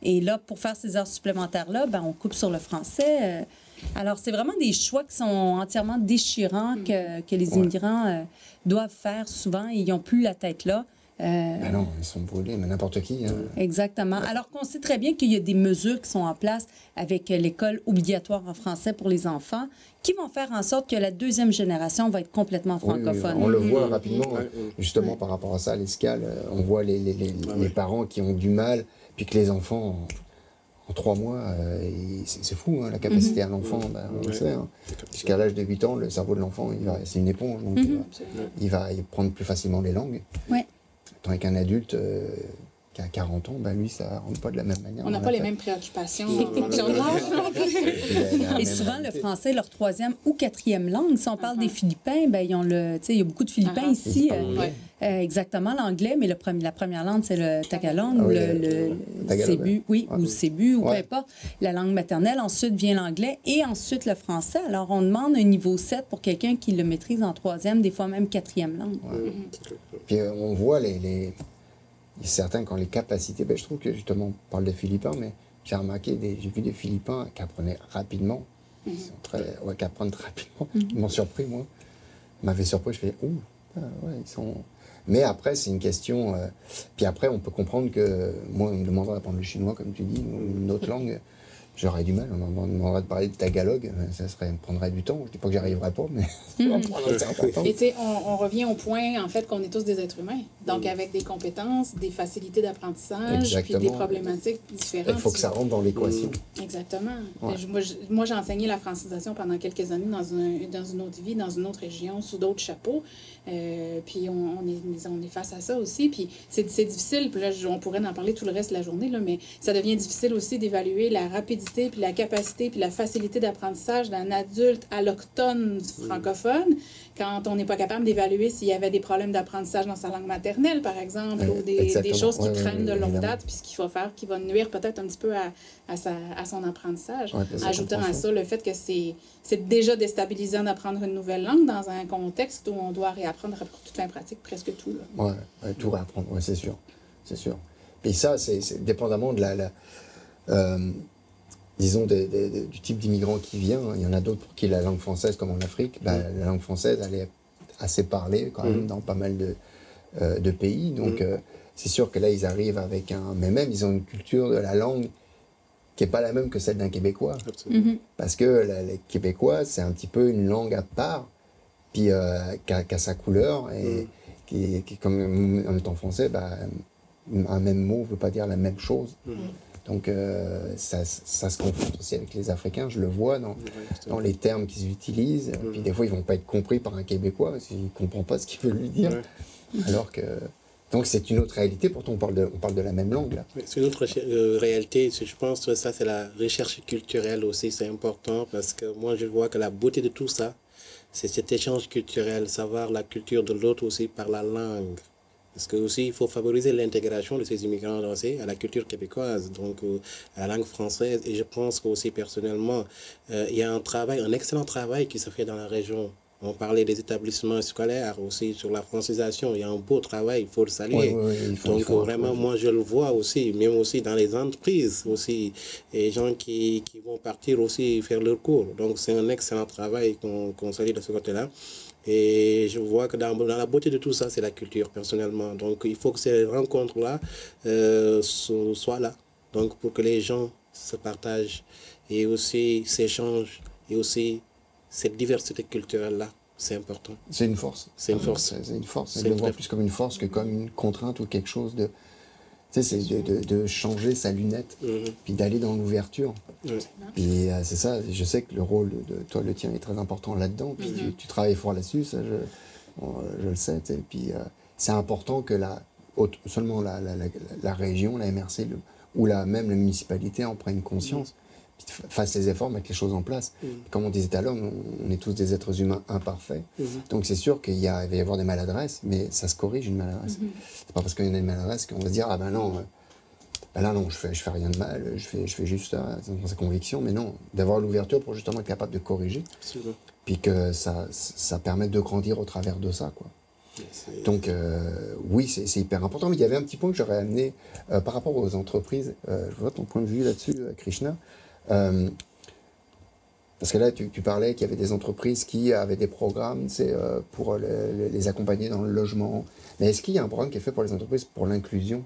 Et là, pour faire ces heures supplémentaires-là, on coupe sur le français. Alors, c'est vraiment des choix qui sont entièrement déchirants que les immigrants doivent faire souvent. Ils n'ont plus la tête là. Non, ils sont brûlés, mais n'importe qui. Hein. Exactement. Alors qu'on sait très bien qu'il y a des mesures qui sont en place avec l'école obligatoire en français pour les enfants qui vont faire en sorte que la 2e génération va être complètement francophone. Oui, on le voit rapidement, justement par rapport à ça, à l'Escale. On voit les parents qui ont du mal, puis que les enfants, en 3 mois, c'est fou, hein, la capacité à l'enfant, on le sait. Hein. Jusqu'à l'âge de 8 ans, le cerveau de l'enfant, c'est une éponge, donc il va prendre plus facilement les langues. Ouais. Tandis qu'un adulte qui a 40 ans, lui, ça ne rentre pas de la même manière. On n'a pas les mêmes préoccupations en fonction de l'âge. Et souvent, le français est leur 3e ou 4e langue. Si on parle des Philippins, il y a beaucoup de Philippins ici. Exactement, l'anglais, mais la première langue, c'est le tagalog, ou le Cebu, ou Cebu, ou peu importe, la langue maternelle. Ensuite vient l'anglais et ensuite le français. Alors, on demande un niveau 7 pour quelqu'un qui le maîtrise en 3e, des fois même 4e langue. Puis on voit certains quand les capacités, je trouve que justement, on parle des Philippins, mais j'ai vu des Philippins qui apprenaient rapidement, qui apprennent rapidement. Ils m'ont surpris, moi. Ils m'avaient surpris, je fais, ils sont... Mais après, c'est une question... puis après, on peut comprendre que... Moi, on me demanderait d'apprendre le chinois, comme tu dis, ou une autre langue. j'aurais du mal. On me demanderait de parler de tagalog, ça prendrait du temps. Je dis pas que j'y arriverai pas, mais ça va prendre un certain temps. Et tu sais, on revient au point, en fait, qu'on est tous des êtres humains. Donc, avec des compétences, des facilités d'apprentissage, puis des problématiques différentes. Il faut que ça rentre dans l'équation. Exactement. Ouais. Moi, j'ai enseigné la francisation pendant quelques années dans une autre vie, dans une autre région, sous d'autres chapeaux. Puis on est face à ça aussi. Puis c'est difficile. Puis là, on pourrait en parler tout le reste de la journée, là, mais ça devient difficile aussi d'évaluer la rapidité, puis la capacité, puis la facilité d'apprentissage d'un adulte allochtone francophone quand on n'est pas capable d'évaluer s'il y avait des problèmes d'apprentissage dans sa langue maternelle, par exemple, ou des choses qui traînent de longue date, puis ce qu'il faut faire qui va nuire peut-être un petit peu à son apprentissage. Ajoutant à ça le fait que c'est déjà déstabilisant d'apprendre une nouvelle langue dans un contexte où on doit réapprendre pour toute fin pratique presque tout. Oui, tout réapprendre, c'est sûr. C'est sûr. Et ça, c'est dépendamment de disons, du type d'immigrant qui vient. Il y en a d'autres pour qui la langue française, comme en Afrique, la langue française, elle est assez parlée quand même dans pas mal de pays. Donc, c'est sûr que là, ils arrivent avec mais même, ils ont une culture de la langue qui n'est pas la même que celle d'un Québécois. Parce que les Québécois, c'est un petit peu une langue à part, puis qui a sa couleur, et qui comme en étant français, un même mot ne veut pas dire la même chose. Donc, ça se confronte aussi avec les Africains, je le vois dans les termes qu'ils utilisent. Puis des fois, ils ne vont pas être compris par un Québécois, parce qu'il ne comprend pas ce qu'il veut lui dire. Alors que... Donc, c'est une autre réalité, pourtant on parle de la même langue, là. C'est une autre réalité, je pense que ça, c'est la recherche culturelle aussi, c'est important, parce que moi, je vois que la beauté de tout ça, c'est cet échange culturel, savoir la culture de l'autre aussi par la langue. Parce que aussi, il faut favoriser l'intégration de ces immigrants à la culture québécoise, donc à la langue française. Et je pense qu'aussi, personnellement, il y a un excellent travail qui se fait dans la région. On parlait des établissements scolaires aussi sur la francisation. Il y a un beau travail, il faut le saluer. Donc vraiment, moi, je le vois aussi, même aussi dans les entreprises aussi, les gens qui vont partir aussi faire leur cours. Donc c'est un excellent travail qu'on salue de ce côté-là. Et je vois que dans la beauté de tout ça, c'est la culture, personnellement. Donc, il faut que ces rencontres-là soient là. Donc, pour que les gens se partagent et aussi s'échangent et aussi cette diversité culturelle-là, c'est important. C'est une force. C'est une force. C'est une force. Je le vois plus comme une force que comme une contrainte ou quelque chose de... Tu sais, c'est de changer sa lunette, puis d'aller dans l'ouverture. Puis c'est ça, je sais que le rôle de toi, le tien, est très important là-dedans. Puis tu travailles fort là-dessus, ça, je le sais. Et puis c'est important que seulement la région, la MRC, ou même la municipalité en prenne conscience, puis fasse les efforts, mettre les choses en place. Comme on disait tout à l'heure, on est tous des êtres humains imparfaits. Donc c'est sûr qu'il va y avoir des maladresses, mais ça se corrige une maladresse. C'est pas parce qu'il y a une maladresse qu'on va se dire ah ben non, là non, je fais rien de mal, je fais juste ça dans sa conviction, mais non, d'avoir l'ouverture pour justement être capable de corriger. Puis que ça permet de grandir au travers de ça, quoi. Donc oui, c'est hyper important. Mais il y avait un petit point que j'aurais amené par rapport aux entreprises. Je vois ton point de vue là-dessus, Krishna. Parce que là, tu parlais qu'il y avait des entreprises qui avaient des programmes pour les accompagner dans le logement. Mais est-ce qu'il y a un programme qui est fait pour les entreprises pour l'inclusion?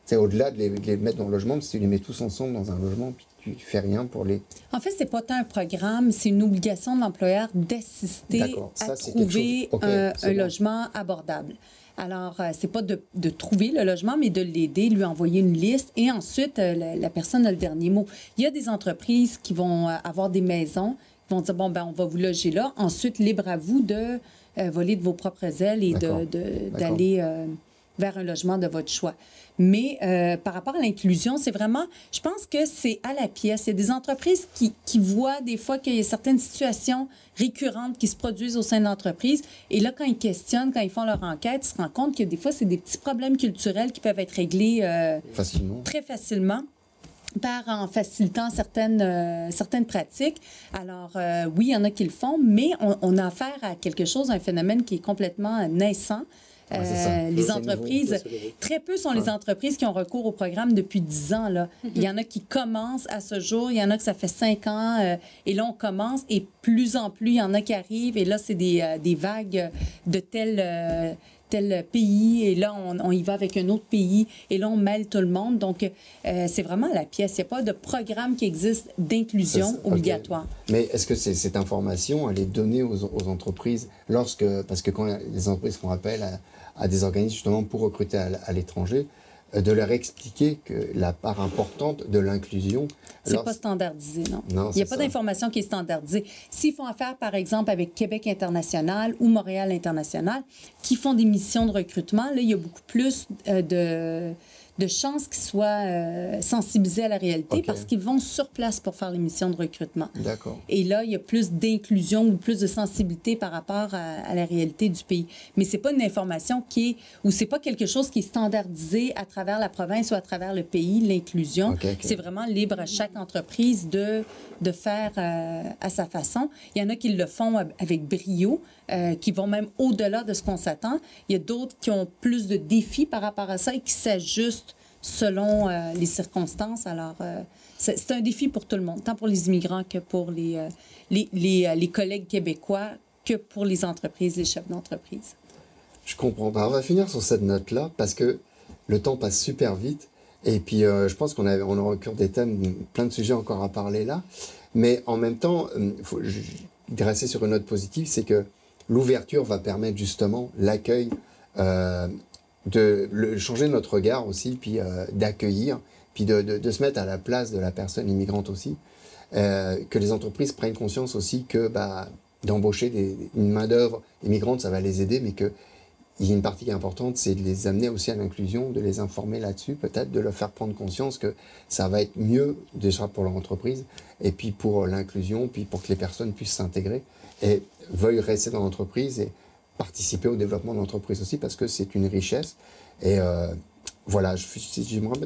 C'est au-delà de les mettre dans le logement, si tu les mets tous ensemble dans un logement, puis tu fais rien pour les... En fait, c'est pas tant un programme, c'est une obligation de l'employeur d'assister à trouver un logement abordable. Alors, c'est pas de trouver le logement, mais de l'aider, lui envoyer une liste, et ensuite, la personne a le dernier mot. Il y a des entreprises qui vont avoir des maisons, qui vont dire, bon, ben on va vous loger là. Ensuite, libre à vous de voler de vos propres ailes et d'aller vers un logement de votre choix. Mais par rapport à l'inclusion, c'est vraiment, je pense que c'est à la pièce. Il y a des entreprises qui voient des fois qu'il y a certaines situations récurrentes qui se produisent au sein de l'entreprise. Et là, quand ils questionnent, quand ils font leur enquête, ils se rendent compte que des fois, c'est des petits problèmes culturels qui peuvent être réglés très facilement en facilitant certaines pratiques. Alors, oui, il y en a qui le font, mais on a affaire à quelque chose, un phénomène qui est complètement naissant. Les entreprises, très peu sont les entreprises qui ont recours au programme depuis 10 ans. Là. Il y en a qui commencent à ce jour, il y en a que ça fait 5 ans, et là, on commence, et plus en plus, il y en a qui arrivent, et là, c'est des vagues de telle tel pays, et là, on y va avec un autre pays, et là, on mêle tout le monde. Donc, c'est vraiment la pièce. Il n'y a pas de programme qui existe d'inclusion obligatoire. Mais est-ce que cette information, elle est donnée aux entreprises parce que quand les entreprises font appel à des organismes justement pour recruter à l'étranger, de leur expliquer que la part importante de l'inclusion... C'est pas standardisé, non. Non, il n'y a pas d'information qui est standardisée. S'ils font affaire, par exemple, avec Québec International ou Montréal International, qui font des missions de recrutement, là, il y a beaucoup plus de chances qu'ils soient sensibilisés à la réalité parce qu'ils vont sur place pour faire les missions de recrutement. D'accord. Et là, il y a plus d'inclusion ou plus de sensibilité par rapport à la réalité du pays. Mais c'est pas une information ou c'est pas quelque chose qui est standardisé à travers la province ou à travers le pays, l'inclusion. C'est vraiment libre à chaque entreprise de faire à sa façon. Il y en a qui le font avec brio, qui vont même au-delà de ce qu'on s'attend. Il y a d'autres qui ont plus de défis par rapport à ça et qui s'ajustent selon les circonstances. Alors, c'est un défi pour tout le monde, tant pour les immigrants que pour les collègues québécois, que pour les entreprises, les chefs d'entreprise. Je comprends. On va finir sur cette note-là parce que le temps passe super vite. Et puis, je pense qu'on aura encore des thèmes, plein de sujets encore à parler là. Mais en même temps, il faut rester sur une note positive, c'est que l'ouverture va permettre justement l'accueil, changer notre regard aussi, puis d'accueillir, puis de se mettre à la place de la personne immigrante aussi. Que les entreprises prennent conscience aussi que d'embaucher une main-d'œuvre immigrante, ça va les aider, mais qu'il y a une partie qui est importante, c'est de les amener aussi à l'inclusion, de les informer là-dessus, peut-être de leur faire prendre conscience que ça va être mieux déjà pour leur entreprise, et puis pour l'inclusion, puis pour que les personnes puissent s'intégrer et veuillent rester dans l'entreprise et participer au développement de l'entreprise aussi, parce que c'est une richesse. Et voilà, j'aimerais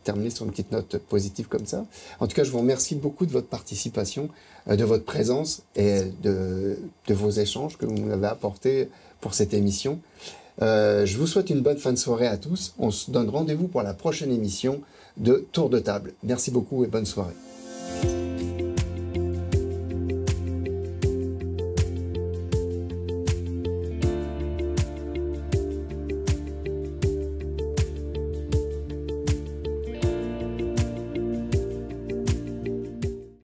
terminer sur une petite note positive comme ça. En tout cas, je vous remercie beaucoup de votre participation, de votre présence et de vos échanges que vous nous avez apportés pour cette émission. Je vous souhaite une bonne fin de soirée à tous. On se donne rendez-vous pour la prochaine émission de Tour de table. Merci beaucoup et bonne soirée.